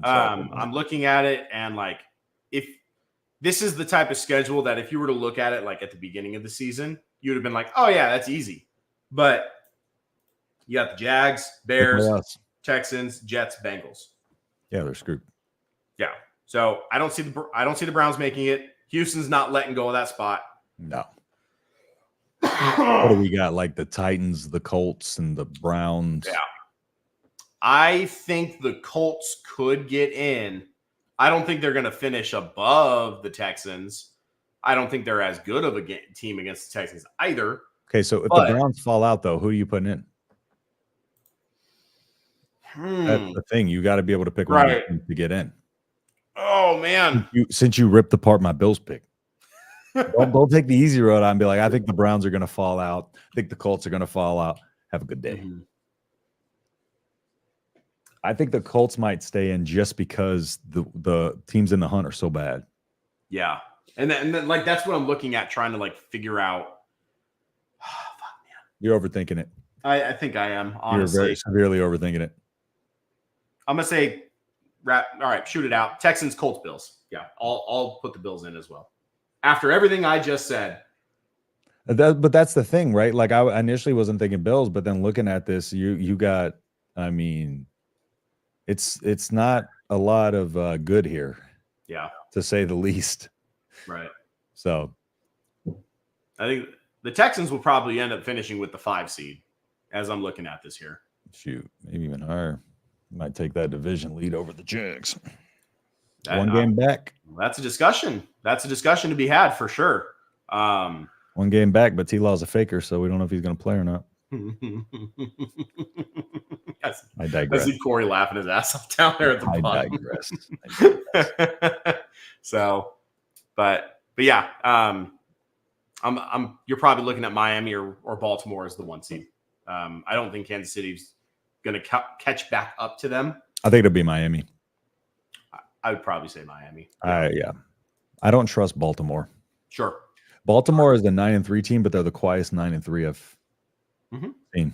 I'm looking at it, and like, if this is the type of schedule that if you were to look at it like at the beginning of the season, you would have been like, oh yeah, that's easy. But you got the Jags, Bears, Texans, Jets, Bengals. Yeah, they're screwed. Yeah. So I don't see the Browns making it. Houston's not letting go of that spot. No. What do we got? Like the Titans, the Colts, and the Browns. Yeah. I think the Colts could get in. I don't think they're going to finish above the Texans. I don't think they're as good of a team against the Texans either. Okay, so if the Browns fall out, though, who are you putting in? That's the thing. You got to be able to pick one to get in. Oh, man. Since you ripped apart my Bills pick. Don't take the easy road and be like, I think the Browns are going to fall out. I think the Colts are going to fall out. Have a good day. Mm-hmm. I think the Colts might stay in just because the teams in the hunt are so bad. Yeah. And then like that's what I'm looking at, trying to like figure out. Oh, fuck, man. You're overthinking it. I think I am, honestly. You're very severely overthinking it. I'm going to say, all right, shoot it out. Texans, Colts, Bills. Yeah, I'll put the Bills in as well. After everything I just said. But that's the thing, right? Like I initially wasn't thinking Bills, but then looking at this, you got, I mean, it's not a lot of good here. Yeah. To say the least. Right. So. I think the Texans will probably end up finishing with the 5 seed as I'm looking at this here. Shoot, maybe even higher. Might take that division lead over the Jags. One game back. That's a discussion. That's a discussion to be had for sure. One game back, but T-Law's a faker, so we don't know if he's going to play or not. I digress. I see Corey laughing his ass off down there at the bottom. I digress. So, but yeah, you're probably looking at Miami or Baltimore as the 1 seed. I don't think Kansas City's going to catch back up to them. I think it'll be Miami. I would probably say Miami. Yeah. I don't trust Baltimore. Sure. Baltimore is the 9-3 team, but they're the quietest 9-3 I've seen.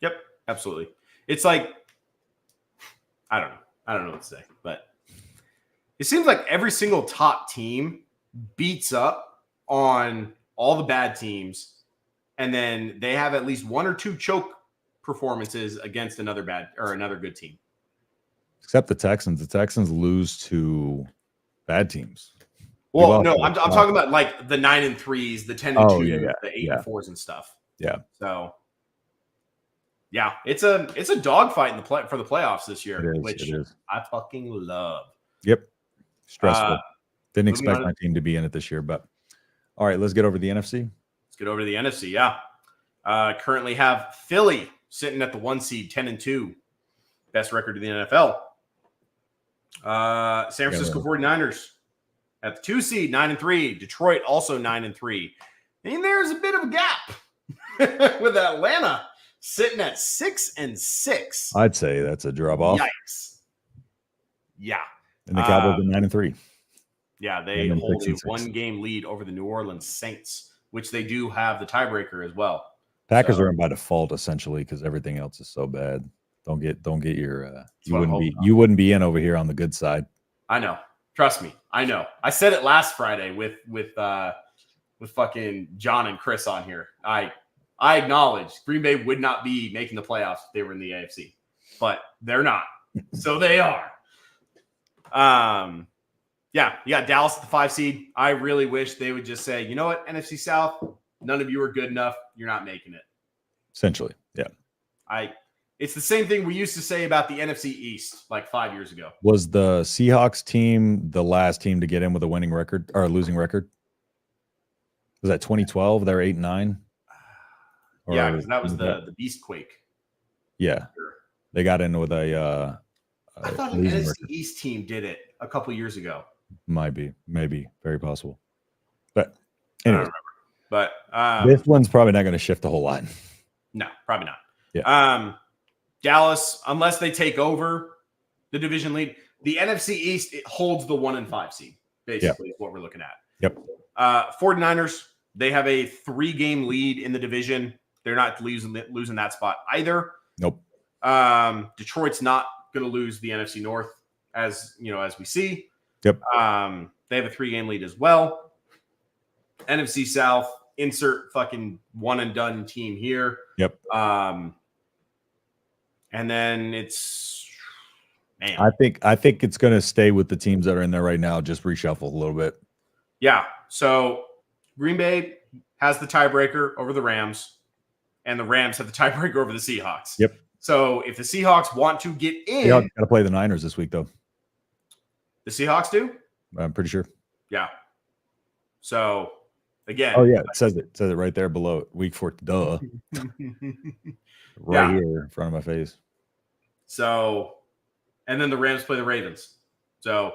Yep, absolutely. It's like, I don't know what to say, but it seems like every single top team beats up on all the bad teams, and then they have at least 1 or 2 choke performances against another good team. Except the Texans. The Texans lose to bad teams. Well, no, I'm talking about like the 9-3s, the 10-2, the 8-4s and stuff. Yeah. So, yeah, it's a dogfight for the playoffs this year, which I fucking love. Yep. Stressful. Didn't expect my team to be in it this year, but all right, let's get over to the NFC. Let's get over to the NFC. Yeah. Currently have Philly sitting at the 1 seed, 10-2, best record in the NFL. San Francisco 49ers at the 2 seed, 9-3. Detroit also 9-3. And there's a bit of a gap with Atlanta sitting at 6-6. I'd say that's a drop off. Yikes. Yeah. And the Cowboys are 9-3. Yeah, they hold a 1-game lead over the New Orleans Saints, which they do have the tiebreaker as well. Packers are in by default essentially because everything else is so bad. Don't get your you wouldn't be in over here on the good side. I know. Trust me. I know. I said it last Friday with fucking John and Chris on here. I acknowledge Green Bay would not be making the playoffs if they were in the AFC, but they're not. So they are. Yeah, you got Dallas at the 5 seed. I really wish they would just say, you know what, NFC South, none of you are good enough. You're not making it. Essentially, yeah. It's the same thing we used to say about the NFC East like 5 years ago. Was the Seahawks team the last team to get in with a winning record or a losing record? Was that 2012? They're 8-9. Yeah, because that was the Beast Quake. Yeah, they got in with a. I thought an NFC East team did it a couple years ago. Might be, maybe, very possible. But anyway, but this one's probably not going to shift a whole lot. No, probably not. Yeah. Dallas, unless they take over the division lead, the NFC East it holds the 1 and 5 seed. Basically, is what we're looking at. Yep. 49ers, they have a 3-game lead in the division. They're not losing that spot either. Nope. Detroit's not going to lose the NFC North, as we see. Yep. They have a 3-game lead as well. NFC South, insert fucking one and done team here. Yep. And then it's man. I think it's going to stay with the teams that are in there right now. Just reshuffle a little bit. Yeah. So Green Bay has the tiebreaker over the Rams, and the Rams have the tiebreaker over the Seahawks. Yep. So if the Seahawks want to get in, Seahawks got to play the Niners this week, though. The Seahawks do? I'm pretty sure. Yeah. So again. Oh yeah, it says it right there below it. Week 4. Duh. Right here in front of my face. So, and then the Rams play the Ravens. So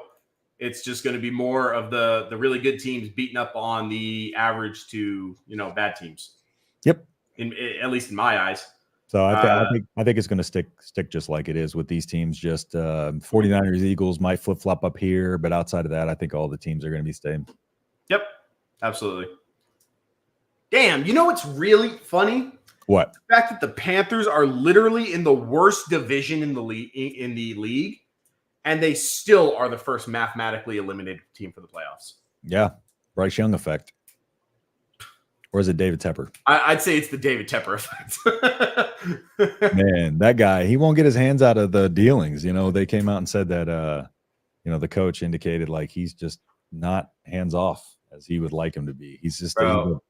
it's just going to be more of the really good teams beating up on the average to bad teams. Yep. At least in my eyes. So I think it's going to stick just like it is with these teams. Just 49ers, Eagles might flip flop up here, but outside of that, I think all the teams are going to be staying. Yep, absolutely. Damn, you know what's really funny? What? The fact that the Panthers are literally in the worst division in the league, and they still are the first mathematically eliminated team for the playoffs. Yeah, Bryce Young effect. Or is it David Tepper? I'd say it's the David Tepper effect. Man, that guy, he won't get his hands out of the dealings. They came out and said that, the coach indicated like he's just not hands off as he would like him to be. He's just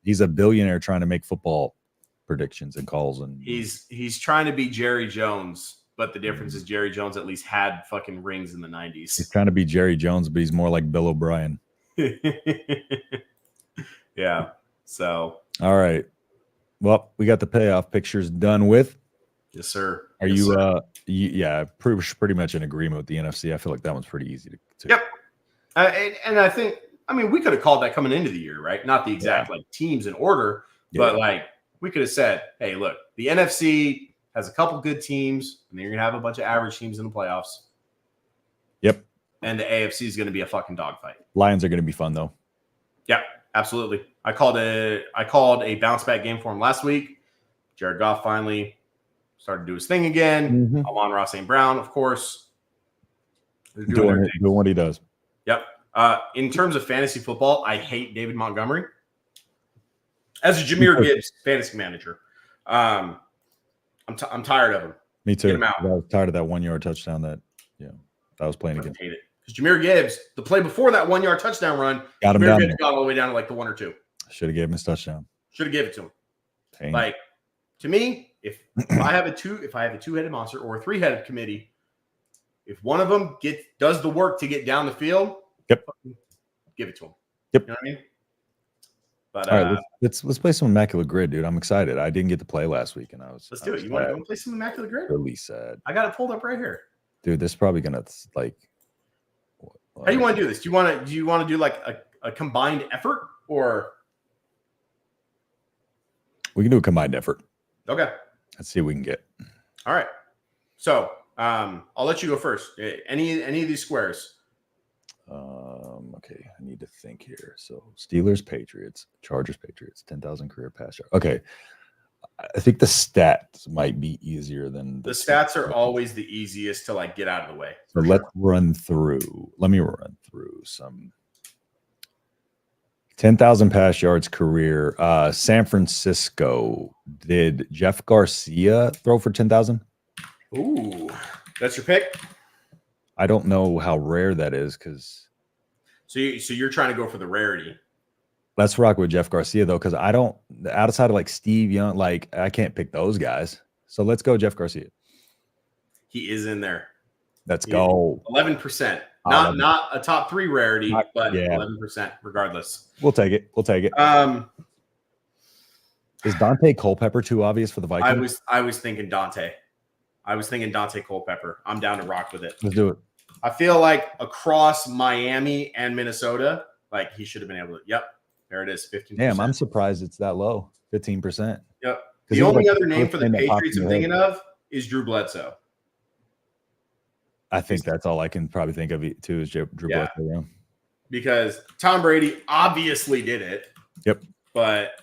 he's a billionaire trying to make football predictions and calls. And he's trying to be Jerry Jones, but the difference is Jerry Jones at least had fucking rings in the 90s. He's trying to be Jerry Jones, but he's more like Bill O'Brien. Yeah. So, all right. Well, we got the payoff pictures done with. Yes, sir. Are you pretty much in agreement with the NFC? I feel like that one's pretty easy to Yep. And I think, we could have called that coming into the year, right? Not the exact teams in order, but we could have said, hey, look, the NFC has a couple good teams, and then you're going to have a bunch of average teams in the playoffs. Yep. And the AFC is going to be a fucking dogfight. Lions are going to be fun, though. Yeah, absolutely. I called a bounce back game for him last week. Jared Goff finally started to do his thing again. Mm-hmm. Amon-Ra St. Brown, of course. Doing what he does. Yep. In terms of fantasy football, I hate David Montgomery. As a Jahmyr Gibbs fantasy manager, I'm tired of him. Me too. Get him out. I was tired of that 1-yard touchdown that I was playing against. Hate it. Because Jahmyr Gibbs, the play before that 1-yard touchdown run, Got him Jahmyr down Gibbs there. got all the way down to like the 1 or 2. Should have gave him his touchdown. Should have given it to him. Dang. Like, to me, if I have a two-headed monster or a three-headed committee, if one of them does the work to get down the field, Yep, give it to him. Yep. You know what I mean? But all right, let's play some Immaculate Grid, dude. I'm excited. I didn't get to play last week, and let's do it. You want to play some Immaculate Grid? Really sad, I got it pulled up right here. dude. This is probably gonna like. How do you want to do this? Do you want to do like a combined effort, or we can do a combined effort? Okay. Let's see what we can get. All right. So I'll let you go first. Any of these squares? Okay, I need to think here. So Steelers, Patriots, Chargers, Patriots, 10,000 career pass yard. Okay, I think the stats might be easier than the stats are always the easiest to like get out of the way. So let's run through. Let me run through some 10,000 pass yards career. San Francisco, did Jeff Garcia throw for 10,000? Ooh, that's your pick. I don't know how rare that is because. So you're trying to go for the rarity. Let's rock with Jeff Garcia though, because I don't outside of like Steve Young, like I can't pick those guys. So let's go Jeff Garcia. He is in there. Let's go. 11%. Not a top 3 rarity, but 11% regardless. We'll take it. Is Dante Culpepper too obvious for the Vikings? I was thinking Dante. I was thinking Dante Culpepper. I'm down to rock with it. Let's do it. I feel like across Miami and Minnesota, like he should have been able to. Yep. There it is. 15%. Damn, I'm surprised it's that low. 15%. Yep. The only other name for the Patriots I'm thinking of is Drew Bledsoe. I think that's all I can probably think of too is Drew Bledsoe. Yeah. Because Tom Brady obviously did it. Yep. But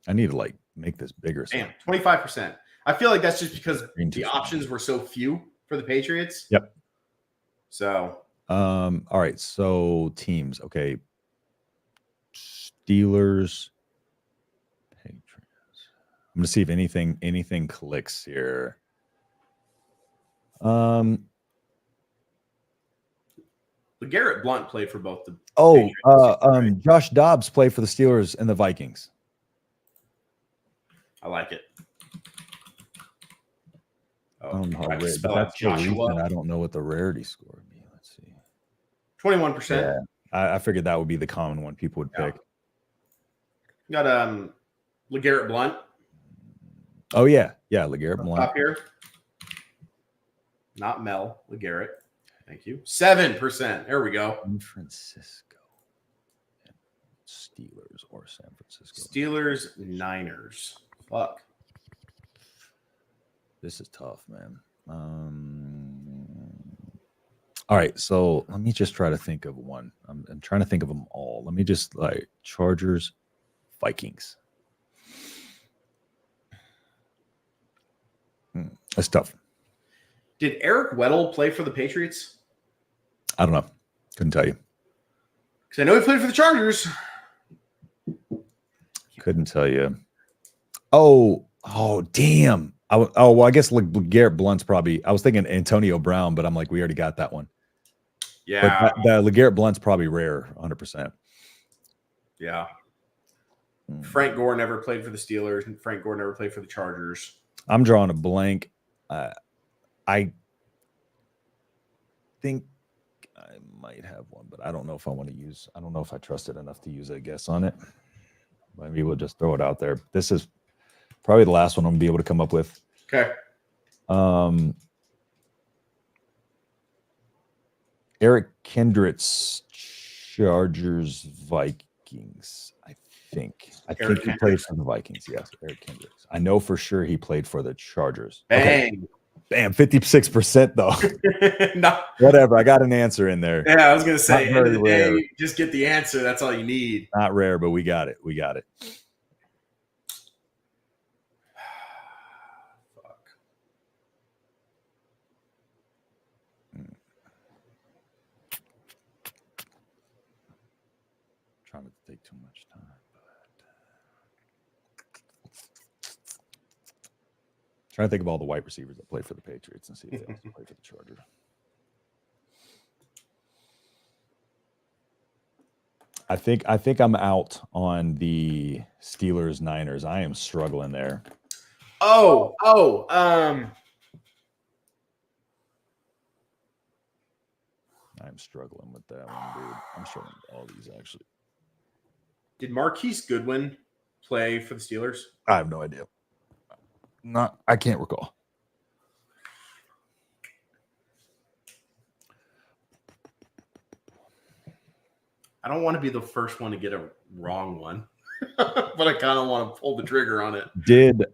I need to like make this bigger. Damn, 25%. I feel like that's just because the options were so few for the Patriots. Yep. So all right. So teams. Okay. Steelers. Patriots. I'm gonna see if anything clicks here. LeGarrette Blount played for both the Patriots. Josh Dobbs played for the Steelers and the Vikings. I like it. I don't know how rare, but that's the reason I don't know what the rarity score would be. Let's see. 21%. Yeah, I figured that would be the common one people would pick. You got LeGarrette Blount. Oh yeah, LeGarrette Blount. Top here. Not Mel LeGarrette. Thank you. 7%. There we go. San Francisco. Steelers or San Francisco. Steelers, Niners. Fuck. This is tough, man. All right, so let me just try to think of one. I'm trying to think of them all. Let me just like Chargers, Vikings. That's tough. Did Eric Weddle play for the Patriots? I don't know. Couldn't tell you. Because I know he played for the Chargers. Couldn't tell you. Oh, damn. Well, I guess like Garrett Blunt's probably. I was thinking Antonio Brown, but I'm like, we already got that one. Yeah. But the LeGarrette Blunt's probably rare, 100%. Yeah. Frank Gore never played for the Steelers, and Frank Gore never played for the Chargers. I'm drawing a blank. I think I might have one, but I don't know if I want to use. I don't know if I trust it enough to use a guess on it. Maybe we'll just throw it out there. This is probably the last one I'm gonna be able to come up with. Okay. Eric Kendricks, Chargers, Vikings. I think he played for the Vikings. Yes, Eric Kendricks. I know for sure he played for the Chargers. Bang. Okay. Bam, 56% though. No. Whatever. I got an answer in there. Yeah, I was gonna say, Not end of the very rare. day, just get the answer. That's all you need. Not rare, but we got it. Fuck. Trying to take too much time, trying to think of all the wide receivers that play for the Patriots and see if they also play for the Chargers. I think I'm out on the Steelers Niners. I am struggling there. I'm struggling with that one, dude. I'm struggling with all these actually. Did Marquise Goodwin play for the Steelers? I have no idea. I can't recall. I don't want to be the first one to get a wrong one, but I kind of want to pull the trigger on it. Did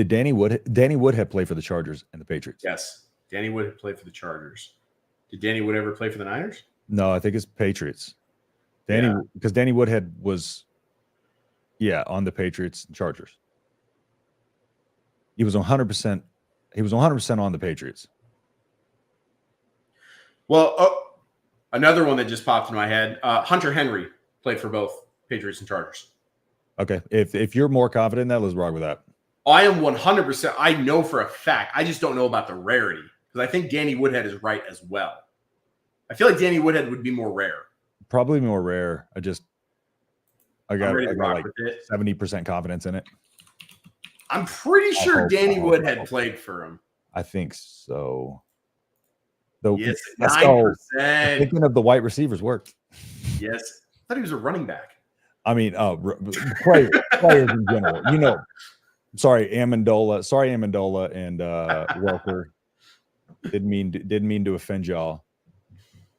Danny Woodhead play for the Chargers and the Patriots? Yes. Danny Woodhead played for the Chargers. Did Danny Wood ever play for the Niners? No, I think it's Patriots. Because Danny Woodhead was, on the Patriots and Chargers. He was 100%. He was 100% on the Patriots. Well, another one that just popped in my head. Hunter Henry played for both Patriots and Chargers. Okay, if you're more confident in that, let's rock with that. I am 100%. I know for a fact. I just don't know about the rarity because I think Danny Woodhead is right as well. I feel like Danny Woodhead would be more rare. Probably more rare. I got like with 70% confidence in it. I'm pretty sure Danny Woodhead played for him. I think so. Though, yes, 9%. Thinking of the white receivers worked. Yes. I thought he was a running back. I mean, players in general. Sorry, Amendola and Welker. Didn't mean to offend y'all.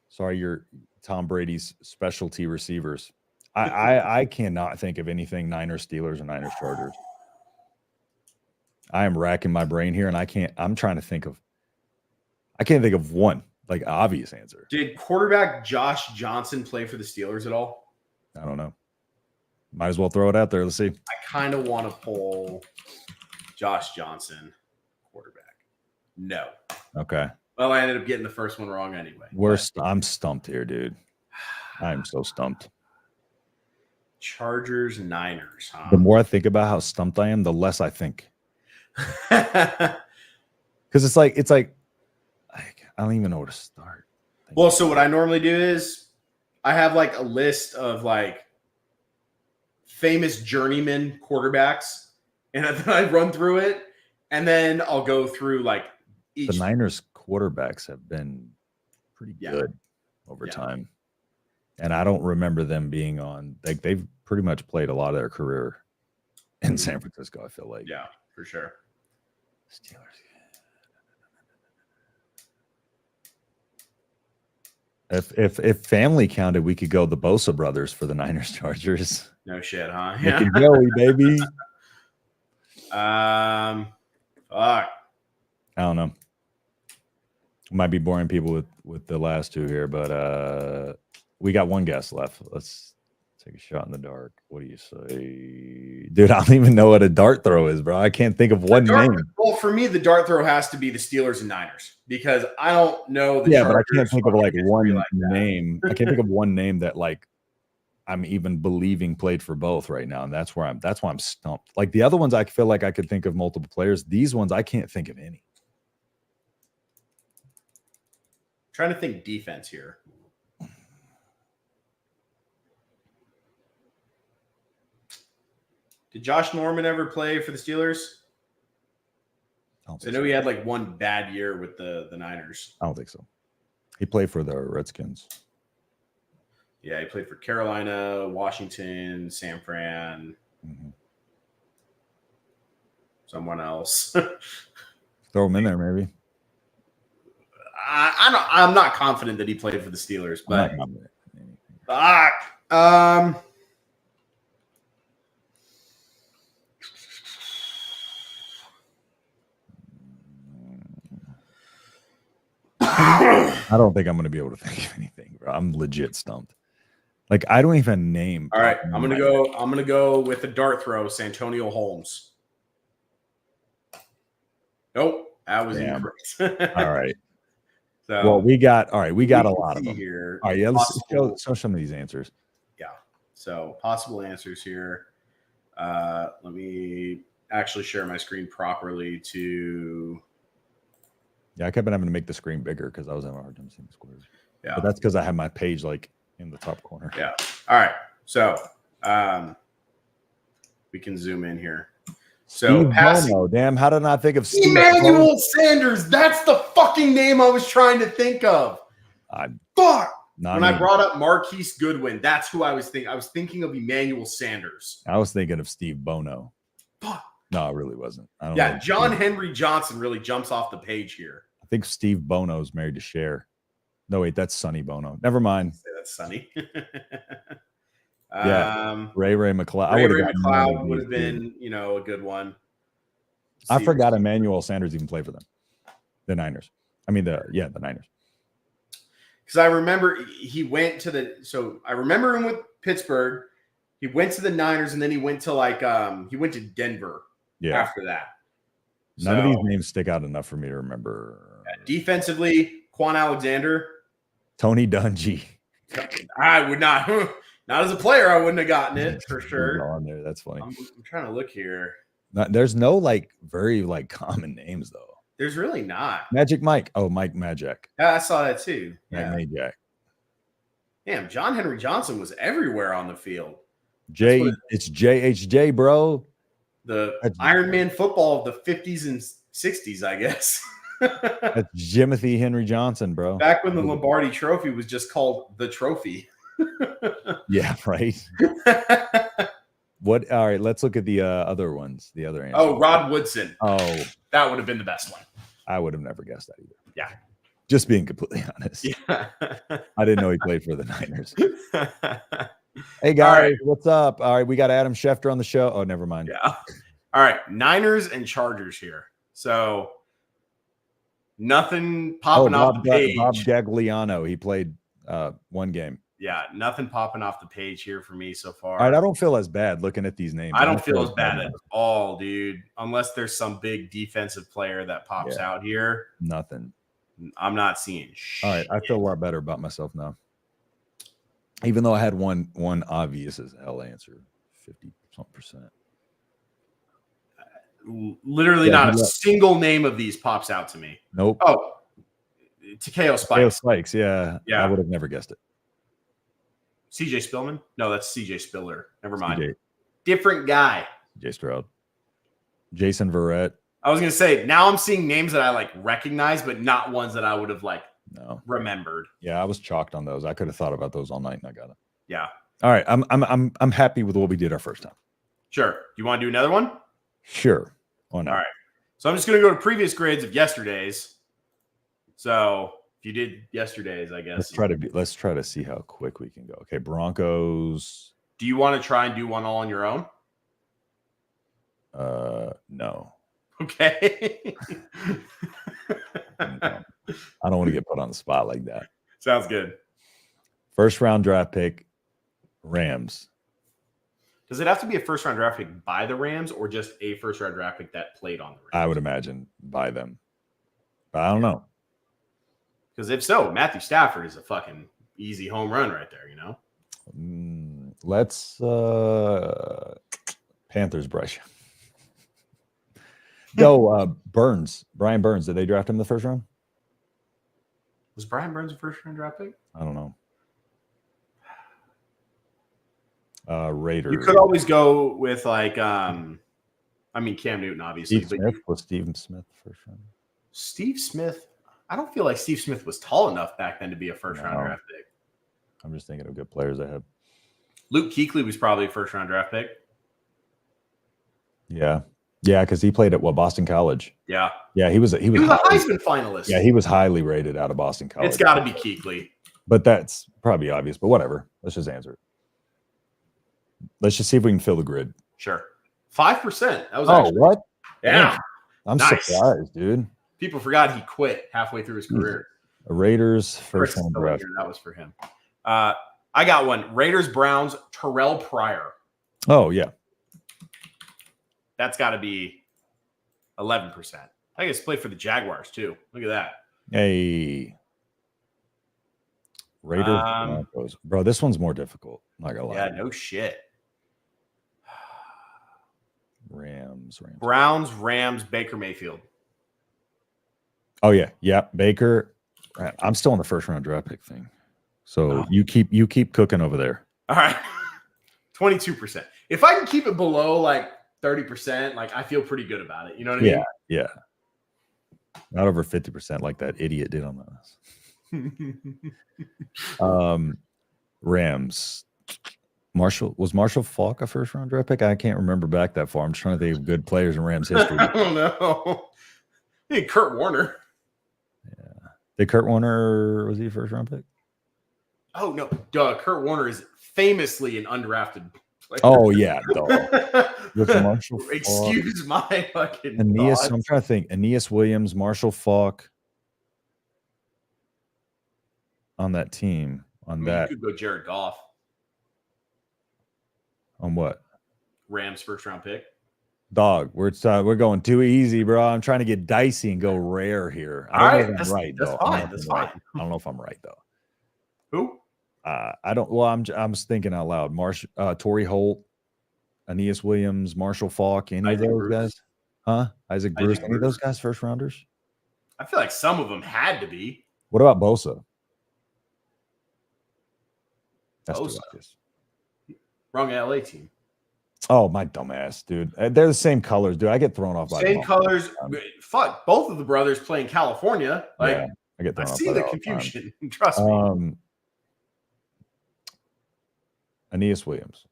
Sorry, you're Tom Brady's specialty receivers. I cannot think of anything Niners Steelers or Niners Chargers. I am racking my brain here, and I can't think of one like obvious answer. Did quarterback Josh Johnson play for the Steelers at all? I don't know. Might as well throw it out there. Let's see. I kind of want to pull Josh Johnson, quarterback. No. Okay. Well, I ended up getting the first one wrong anyway. I'm stumped here, dude. I'm so stumped. Chargers, Niners, huh? The more I think about how stumped I am, the less I think. Because it's like I don't even know where to start. Well, so what I normally do is I have like a list of like famous journeyman quarterbacks, and then I run through it, and then I'll go through like each. The Niners quarterbacks have been pretty good over time, and I don't remember them being on. Like they've pretty much played a lot of their career in San Francisco. I feel like, yeah, for sure. Steelers. If family counted, we could go the Bosa brothers for the Niners Chargers. No shit, huh? Nick and Joey, baby. Fuck. I don't know. Might be boring people with the last two here, but we got one guess left. Let's take a shot in the dark. What do you say? Dude, I don't even know what a dart throw is, bro. I can't think of one name. Well, for me, the dart throw has to be the Steelers and Niners because I don't know the Chargers, but I can't think of like one name. I can't think of one name that like I'm even believing played for both right now. And that's why I'm stumped. Like the other ones, I feel like I could think of multiple players. These ones, I can't think of any. Trying to think defense here. Did Josh Norman ever play for the Steelers? I know he had like one bad year with the Niners. I don't think so. He played for the Redskins. Yeah, he played for Carolina, Washington, San Fran, someone else. Throw him in there, maybe. I'm not confident that he played for the Steelers, but I don't think I'm going to be able to think of anything, bro. I'm legit stumped. Like I don't even name. All right, I'm gonna go with the dart throw, Santonio Holmes. Nope, that was incorrect. All right. So well, we got a lot of them here. All right, yeah, let's show some of these answers. Yeah. So possible answers here. Let me actually share my screen properly to. Yeah, I kept having to make the screen bigger because I was having a hard time seeing the squares. Yeah. But that's because I have my page like in the top corner. Yeah. All right. So we can zoom in here. So Steve passing. Bono. Damn, how did I not think of Steve Emmanuel Sanders. That's the fucking name I was trying to think of. Fuck. When I brought up Marquise Goodwin, that's who I was thinking. I was thinking of Emmanuel Sanders. I was thinking of Steve Bono. Fuck. No, it really wasn't. I don't know. John Henry Johnson really jumps off the page here. I think Steve Bono's married to Cher. No, wait, that's Sonny Bono. Never mind. Say that's Sonny. Ray McLeod. Ray McLeod would have been, a good one. I forgot Emmanuel Sanders even played for them. The Niners. I mean, the Niners. Because I remember he went to I remember him with Pittsburgh. He went to the Niners, and then he went to he went to Denver after that. None of these names stick out enough for me to remember. Defensively, Quan Alexander. Tony Dungy. I would not. Not as a player, I wouldn't have gotten it for sure. On there, that's funny. I'm trying to look here. There's no very common names though. There's really not. Magic Mike. Oh, Mike Magic. Yeah, I saw that too. Mike Magic. Damn, John Henry Johnson was everywhere on the field. It's JHJ, bro. The Iron Man football of the 50s and 60s, I guess. That's Jimothy Henry Johnson, bro. Back when the Lombardi Trophy was just called the Trophy. Yeah, right. What? All right, let's look at the other ones. The other answers. Oh, Rod Woodson. Oh, that would have been the best one. I would have never guessed that either. Yeah, just being completely honest. Yeah, I didn't know he played for the Niners. Hey guys, what's up? All right, we got Adam Schefter on the show. Oh, never mind. Yeah. All right, Niners and Chargers here. So nothing popping off the page. Bob Gagliano. He played one game. Yeah, nothing popping off the page here for me so far. All right, I don't feel as bad looking at these names. I don't feel as bad at all, dude. Unless there's some big defensive player that pops out here. Nothing. I'm not seeing shit. All right, I feel a lot better about myself now. Even though I had one obvious as hell answer, 50-something%. Literally not a single name of these pops out to me. Nope. Oh, Takeo Spikes. Takeo Spikes, yeah. I would have never guessed it. CJ Spillman? No, that's CJ Spiller. Never mind. CJ. Different guy. CJ Stroud. Jason Verrett. I was going to say, now I'm seeing names that I recognize, but not ones that I would have remembered. Yeah, I was chalked on those. I could have thought about those all night and I got it. Yeah. All right. I'm happy with what we did our first time. Sure. Do you want to do another one? Sure. Why not? All right. So I'm just going to go to previous grades of yesterday's. So if you did yesterday's, I guess. Let's try to see how quick we can go. Okay, Broncos. Do you want to try and do one all on your own? No. Okay. No. I don't want to get put on the spot like that. Sounds good. First round draft pick, Rams. Does it have to be a first round draft pick by the Rams or just a first round draft pick that played on the Rams? I would imagine by them. But I don't know. Because if so, Matthew Stafford is a fucking easy home run right there, Let's Panthers brush. Go Brian Burns. Did they draft him in the first round? Was Brian Burns a first round draft pick? I don't know. Raiders. You could always go with Cam Newton, obviously. Was Steve Smith first round? Steve Smith. I don't feel like Steve Smith was tall enough back then to be a first round draft pick. I'm just thinking of good players I have. Luke Kuechly was probably a first round draft pick. Yeah. Yeah, because he played at Boston College. Yeah. Yeah, he was a Heisman finalist. Yeah, he was highly rated out of Boston College. It's got to be Kuechly. But that's probably obvious. But whatever. Let's just answer it. Let's just see if we can fill the grid. Sure. 5%. That was what? Yeah. Damn. I'm surprised, dude. People forgot he quit halfway through his career. Raiders first round draft. That was for him. I got one. Raiders Browns Terrell Pryor. Oh yeah. That's got to be 11%. I guess played for the Jaguars too. Look at that. Hey. Raiders Broncos. Bro, this one's more difficult. Not gonna lie. Yeah, no shit. Rams. Browns, Rams, Baker Mayfield. Oh yeah. Yeah. Baker. I'm still on the first round draft pick thing. So you keep cooking over there. All right. 22%. If I can keep it below like 30%, like I feel pretty good about it. You know what I mean? Yeah. Not over 50% like that idiot did on us. Rams. Marshall Faulk a first round draft pick? I can't remember back that far. I'm just trying to think of good players in Rams history. I don't know. Hey, Kurt Warner. Yeah. Did Kurt Warner, was he a first round pick? Oh no, duh. Kurt Warner is famously an undrafted player. Oh yeah, duh. Excuse my fucking Aeneas. thoughts. I'm trying to think. Aeneas Williams, Marshall Faulk on that team. You could go Jared Goff. On what? Rams first round pick. Dog, we're going too easy, bro. I'm trying to get dicey and go rare here. I don't know if I'm right, though. That's fine. I don't know if I'm right though. Who? I don't. Well, I'm just thinking out loud. Torrey Holt, Aeneas Williams, Marshall Faulk, any of those guys? Huh? Isaac Bruce, any of those guys first rounders? I feel like some of them had to be. What about Bosa? That's Bosa. too obvious. Wrong LA team. Oh, my dumbass, dude. They're the same colors, dude. I get thrown off by same colors. Fuck, both of the brothers play in California. Like, yeah, I get thrown off. See the confusion. Trust me. Aeneas Williams,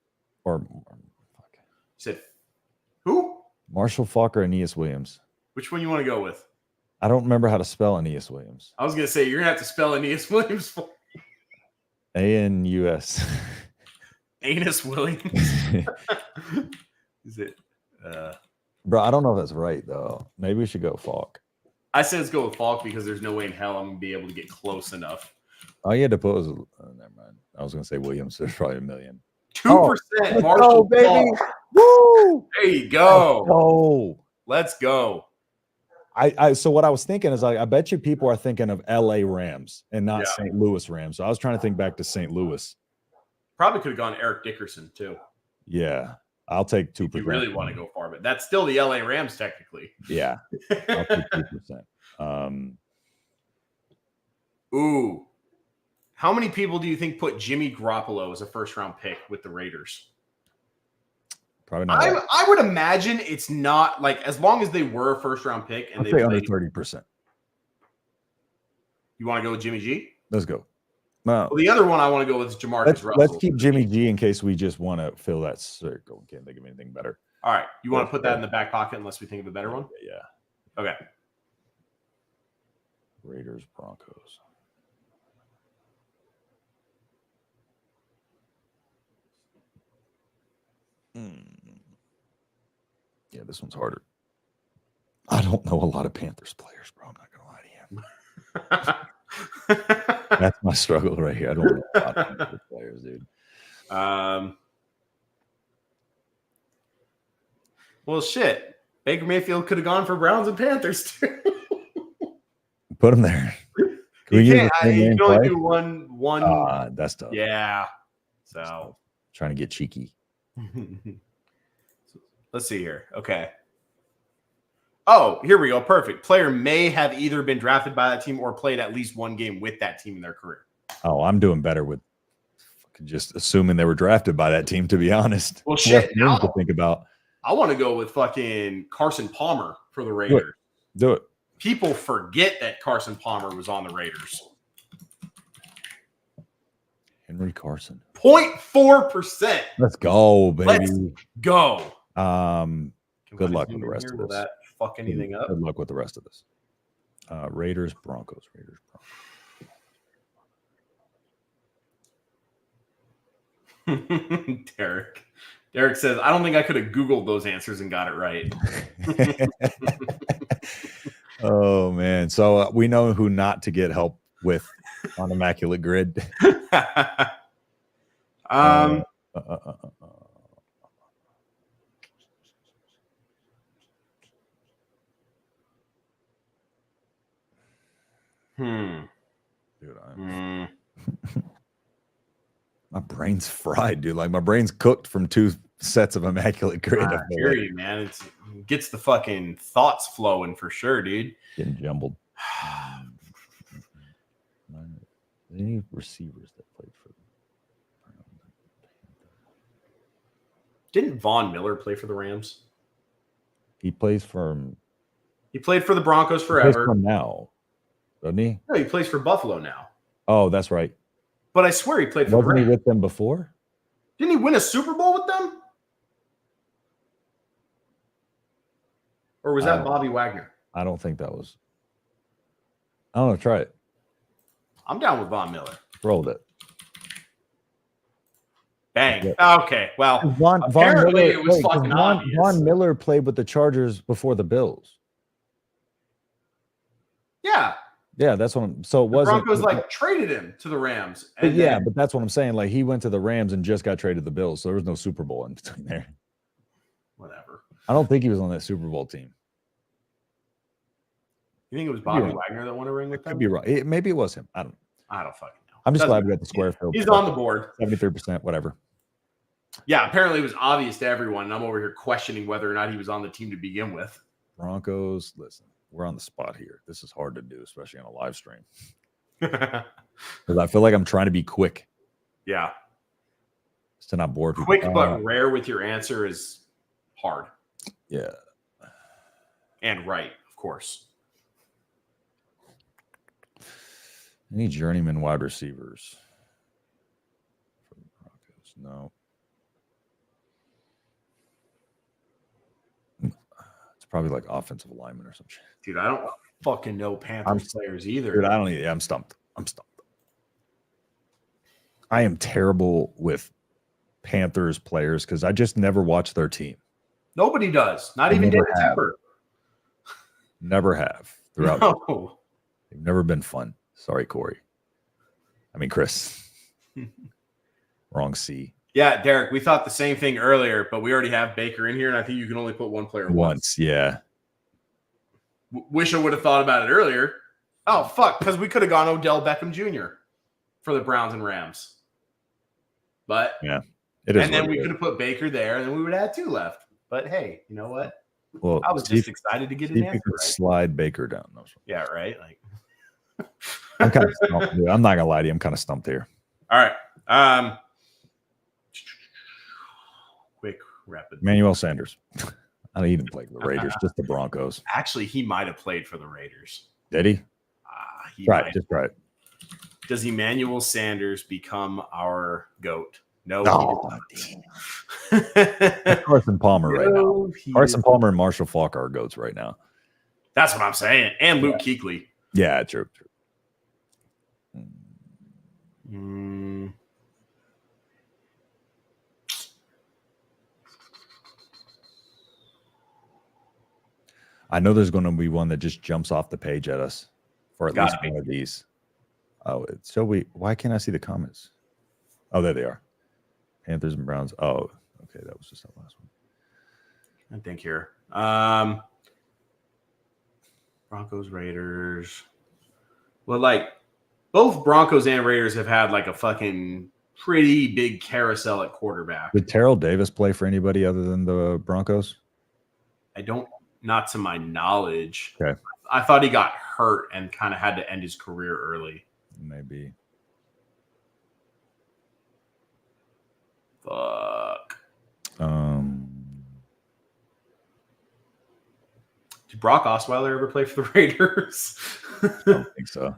or said who? Marshall Faulk or Aeneas Williams. Which one you want to go with? I don't remember how to spell Aeneas Williams. I was gonna say you're gonna have to spell Aeneas Williams for A-N-U-S. Anus Williams. Is it? Bro, I don't know if that's right though. Maybe we should go Faulk. I said let's go with Faulk because there's no way in hell I'm gonna be able to get close enough. All you had to put was never mind. I was gonna say Williams. There's probably a million. 2% Marshall baby. Faulk. Woo! There you go. Oh, let's go. So what I was thinking is I bet you people are thinking of LA Rams and not St. Louis Rams. So I was trying to think back to St. Louis. Probably could have gone Eric Dickerson too. Yeah, I'll take 2%. You really want to go far, but that's still the LA Rams technically. Yeah, I'll take 2%. Ooh, how many people do you think put Jimmy Garoppolo as a first-round pick with the Raiders? Probably not. I would imagine it's not like as long as they were a first-round pick and I'll say under 30%. You want to go with Jimmy G? Let's go. No. Well, the other one I want to go with is Jamarcus Russell. Let's keep Jimmy G in case we just want to fill that circle. Can't think of anything better. All right. You want to put that in the back pocket unless we think of a better one? Yeah. Okay. Raiders, Broncos. Yeah, this one's harder. I don't know a lot of Panthers players, bro. I'm not going to lie to you. That's my struggle right here. I don't know a lot of Panthers players, dude. Well, shit. Baker Mayfield could have gone for Browns and Panthers too. Put him there. You can only do one. That's tough. Yeah. So trying to get cheeky. Let's see here. Okay. Oh, here we go. Perfect. Player may have either been drafted by that team or played at least one game with that team in their career. Oh, I'm doing better with just assuming they were drafted by that team, to be honest. Well, shit. Now, to think about. I want to go with fucking Carson Palmer for the Raiders. Do it. People forget that Carson Palmer was on the Raiders. Henry Carson. 0.4%. Let's go, baby. Let's go. Good luck with the rest of this. Will that fuck anything up? Good luck with the rest of this. Raiders, Broncos. Derek says, I don't think I could have Googled those answers and got it right. Oh, man. So we know who not to get help with on Immaculate Grid. Dude, my brain's fried, dude. Like my brain's cooked from 2 sets of Immaculate Grid. I hear you, man. It gets the fucking thoughts flowing for sure, dude. Getting jumbled. Any receivers that played for the Browns? Didn't Von Miller play for the Rams? He plays for. He played for the Broncos He plays for forever. now, doesn't he? No, he plays for Buffalo now. Oh, that's right. But I swear he played for Wasn't the he Rams. with them before? Didn't he win a Super Bowl with them? Or was that Bobby Wagner? I don't think that was. I don't know. Try it. I'm down with Von Miller. Rolled it. Bang. Yeah. Okay. Well, Von apparently Miller, it was fucking obvious. Von Miller played with the Chargers before the Bills. Yeah. Yeah, that's what I'm. So it The wasn't. Broncos like traded him to the Rams. But And yeah, then- but that's what I'm saying. Like he went to the Rams and just got traded to the Bills, so there was no Super Bowl in between there. whatever. I don't think he was on that Super Bowl team. You think it was Bobby right. Wagner that won a ring with them? Could be right. Maybe it was him. I don't know. I don't fucking know. I'm just Doesn't glad we matter. got the square field. He's on the board. 73%, whatever. Yeah, apparently it was obvious to everyone. And I'm over here questioning whether or not he was on the team to begin with. Broncos, listen, we're on the spot here. This is hard to do, especially on a live stream. Yeah. Because I feel like I'm trying to be quick. Just to not bore people. Quick but rare with your answer is hard. Yeah. And right, of course. Any journeyman wide receivers for the Broncos? No. It's probably like offensive lineman or some shit. Dude, I don't fucking know Panthers players either. Dude, I don't need. I'm stumped. I am terrible with Panthers players because I just never watch their team. Nobody does. Not I even never David have. Tepper. Never have throughout. No. They've never been fun. Sorry, Corey. I mean, Chris. Wrong C. Yeah, Derek, we thought the same thing earlier, but we already have Baker in here, and I think you can only put one player Once, yeah. Wish I would have thought about it earlier. Oh, fuck, because we could have gone Odell Beckham Jr. for the Browns and Rams. But Yeah. It is. and then we could have put Baker there, and then we would have had two left. But hey, you know what? Well, I was just excited to get an answer right. Slide Baker down. No, Yeah, right. Like, I'm kind of stumped, dude. I'm not gonna lie to you. I'm kind of stumped here. all right. Quick, rapid. Emmanuel Sanders. I don't even play for the Raiders, just the Broncos. Actually, he might have played for the Raiders. Did he? He Right, might. just right. Does Emmanuel Sanders become our GOAT? No. Carson Palmer right now. No, Carson Palmer and Marshall Faulk are goats right now. That's what I'm saying. And Luke Kuechly. Yeah, true. I know there's going to be one that just jumps off the page at us for at least one of these. Oh, why can't I see the comments? Oh, there they are. Panthers and Browns. Oh, okay. That was just that last one. I think here. Broncos, Raiders. Well, like both Broncos and Raiders have had like a fucking pretty big carousel at quarterback. Did Terrell Davis play for anybody other than the Broncos? Not to my knowledge. Okay. I thought he got hurt and kind of had to end his career early. Maybe. Fuck. Did Brock Osweiler ever play for the Raiders? I don't think so.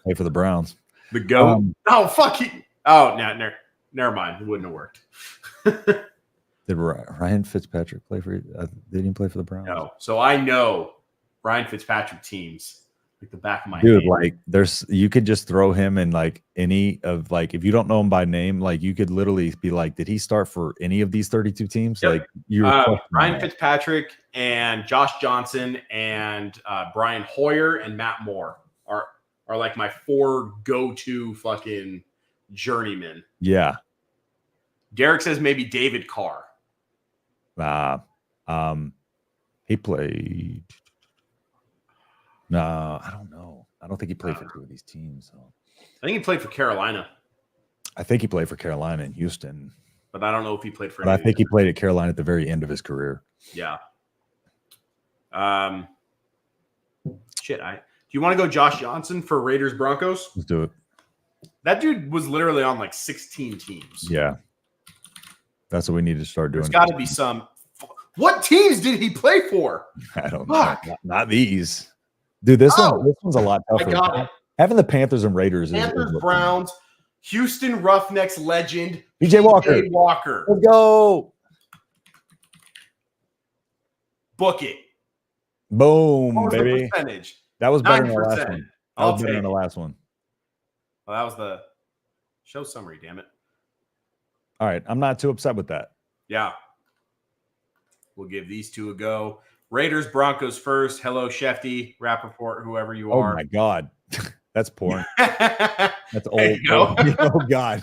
Play for the Browns. The GOAT? Oh, fuck. Never mind. It wouldn't have worked. Did Ryan Fitzpatrick play for? Did he play for the Browns? No. So I know Ryan Fitzpatrick teams like the back of my Dude, hand. like you could just throw him in like any of like if you don't know him by name, like you could literally be like, did he start for any of these 32 teams? Yep. Like you Ryan Fitzpatrick and Josh Johnson and Brian Hoyer and Matt Moore are like my four go-to fucking journeymen. Yeah. Derek says maybe David Carr. He played. No, I don't know. I don't think he played for two of these teams. So. I think he played for Carolina. I think he played for Carolina and Houston. But I don't know if he played for. But I think he played at Carolina at the very end of his career. Yeah. Shit. Do you want to go Josh Johnson for Raiders Broncos? Let's do it. That dude was literally on like 16 teams. Yeah. That's what we need to start doing. There's got to be some. What teams did he play for? I don't know. Not these. Dude, this one's a lot tougher. I got it. Having the Panthers and Raiders Panthers, Browns, Houston Roughnecks legend, PJ Walker. Let's go. Book it. Boom, What was baby. the percentage? That was better than the 9%. last one. That was better than the last one. Well, that was the show summary, damn it. All right. I'm not too upset with that. Yeah. We'll give these two a go. Raiders, Broncos first. Hello, Shefty, Rappaport, whoever you are. Oh, my God. That's porn. That's That's old. Oh, God.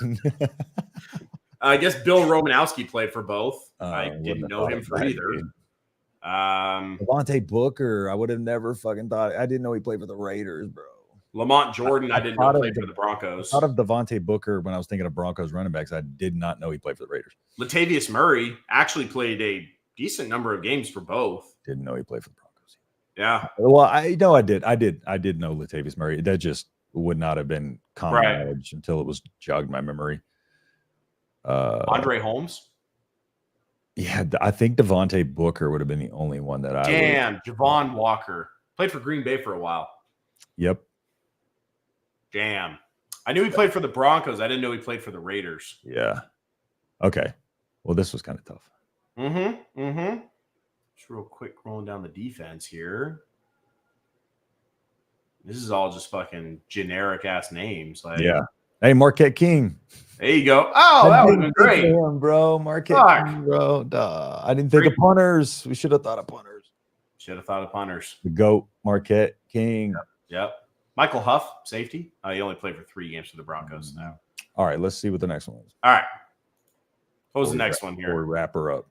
I guess Bill Romanowski played for both. I wouldn't didn't have know thought him of for that, either. dude. Lamont Booker. I would have never fucking thought. I didn't know he played for the Raiders, bro. Jordan, I didn't know played for the Broncos. I thought of Devontae Booker when I was thinking of Broncos running backs. I did not know he played for the Raiders. Latavius Murray actually played a decent number of games for both. Didn't know he played for the Broncos. Yeah. Well, I know I did. I did know Latavius Murray. That just would not have been common knowledge until it was jogged my memory. Andre Holmes. Yeah, I think Devontae Booker would have been the only one that Javon Walker played for Green Bay for a while. Yep. Damn. I knew he played for the Broncos. I didn't know he played for the Raiders. Yeah. Okay. Well, this was kind of tough. Just real quick, rolling down the defense here. This is all just fucking generic ass names. Like, yeah. Hey, Marquette King. There you go. Oh, that would have been great. Him, bro. Marquette King, bro. Duh. I didn't think of punters. We should have thought of punters. Should have thought of punters. The GOAT, Marquette King. Yep. Michael Huff, safety. He only played for 3 games for the Broncos now. All right, let's see what the next one is. All right. What was the next one here? Before we wrap her up.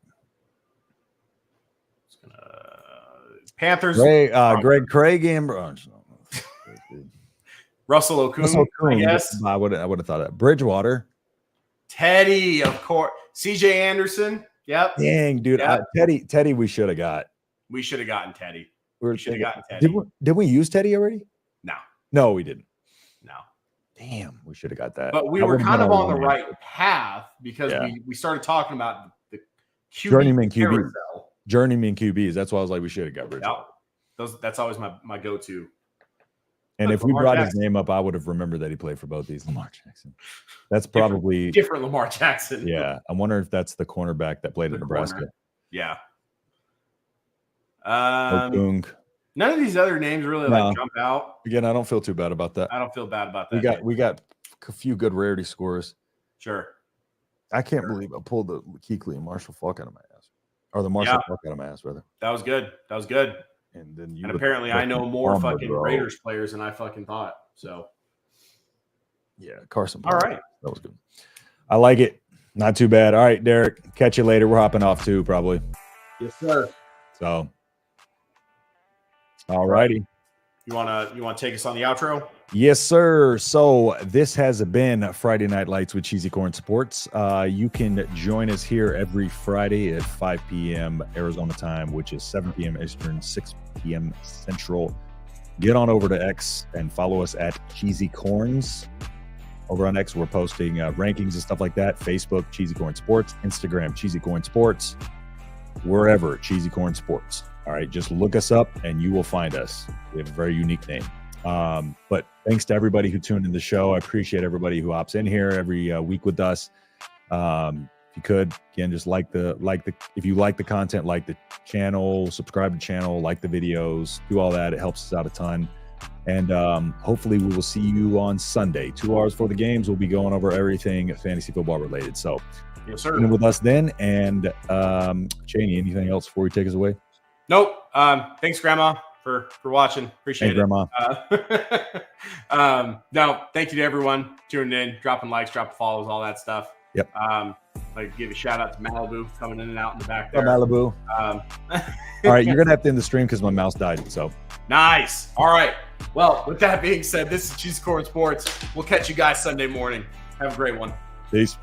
Panthers. Greg Craig and Russell Okung, I guess. I would have thought that. Bridgewater. Teddy, of course. CJ Anderson. Yep. Dang, dude. Yep. Teddy, we should have got. We should have gotten Teddy. We should have gotten Teddy. Did we use Teddy already? No, we didn't. No. Damn, we should have got that. But we were kind of on the right path because we started talking about the QB Journeyman QBs. carousel. Journeyman QBs. That's why I was like, we should have got Bridgewater. Yep. That's always my go-to. And if we brought his name up, I would have remembered that he played for both these. Lamar Jackson. That's probably different Lamar Jackson. Yeah. I wonder if that's the cornerback that played in Nebraska. Corner. Yeah. None of these other names really jump out. Again, I don't feel too bad about that. I don't feel bad about that. We got a few good rarity scores. Sure. I can't believe I pulled the Kuechly and Marshall Faulk out of my ass. Or the Marshall Faulk out of my ass, rather. That was good. And then apparently I know more fucking Raiders players than I fucking thought. So yeah, Carson. All right. That was good. I like it. Not too bad. All right, Derek. Catch you later. We're hopping off too, probably. Yes, sir. So all righty. You wanna take us on the outro? Yes, sir. So this has been Friday Night Lights with CheesyCorn Sports. You can join us here every Friday at 5 p.m. Arizona time, which is 7 p.m. Eastern, 6 p.m. Central. Get on over to X and follow us at CheesyCorns. Over on X, we're posting rankings and stuff like that. Facebook, CheesyCorn Sports. Instagram, CheesyCorn Sports. Wherever, CheesyCorn Sports. All right, just look us up and you will find us. We have a very unique name. But thanks to everybody who tuned in the show. I appreciate everybody who opts in here every week with us. If you could, again, just if you like the content, like the channel, subscribe to the channel, like the videos, do all that. It helps us out a ton. And hopefully we will see you on Sunday, 2 hours before the games. We'll be going over everything fantasy football related. So yes, sir. With us then. And Chaney, anything else before you take us away? Nope. Thanks, Grandma, for watching. Appreciate it. Grandma. No, thank you to everyone tuning in, dropping likes, dropping follows, all that stuff. Yep. Like give a shout out to Malibu coming in and out in the back there. Malibu. All right, you're gonna have to end the stream because my mouse died. So nice. All right. Well, with that being said, this is CheesyCorn Sports. We'll catch you guys Sunday morning. Have a great one. Peace.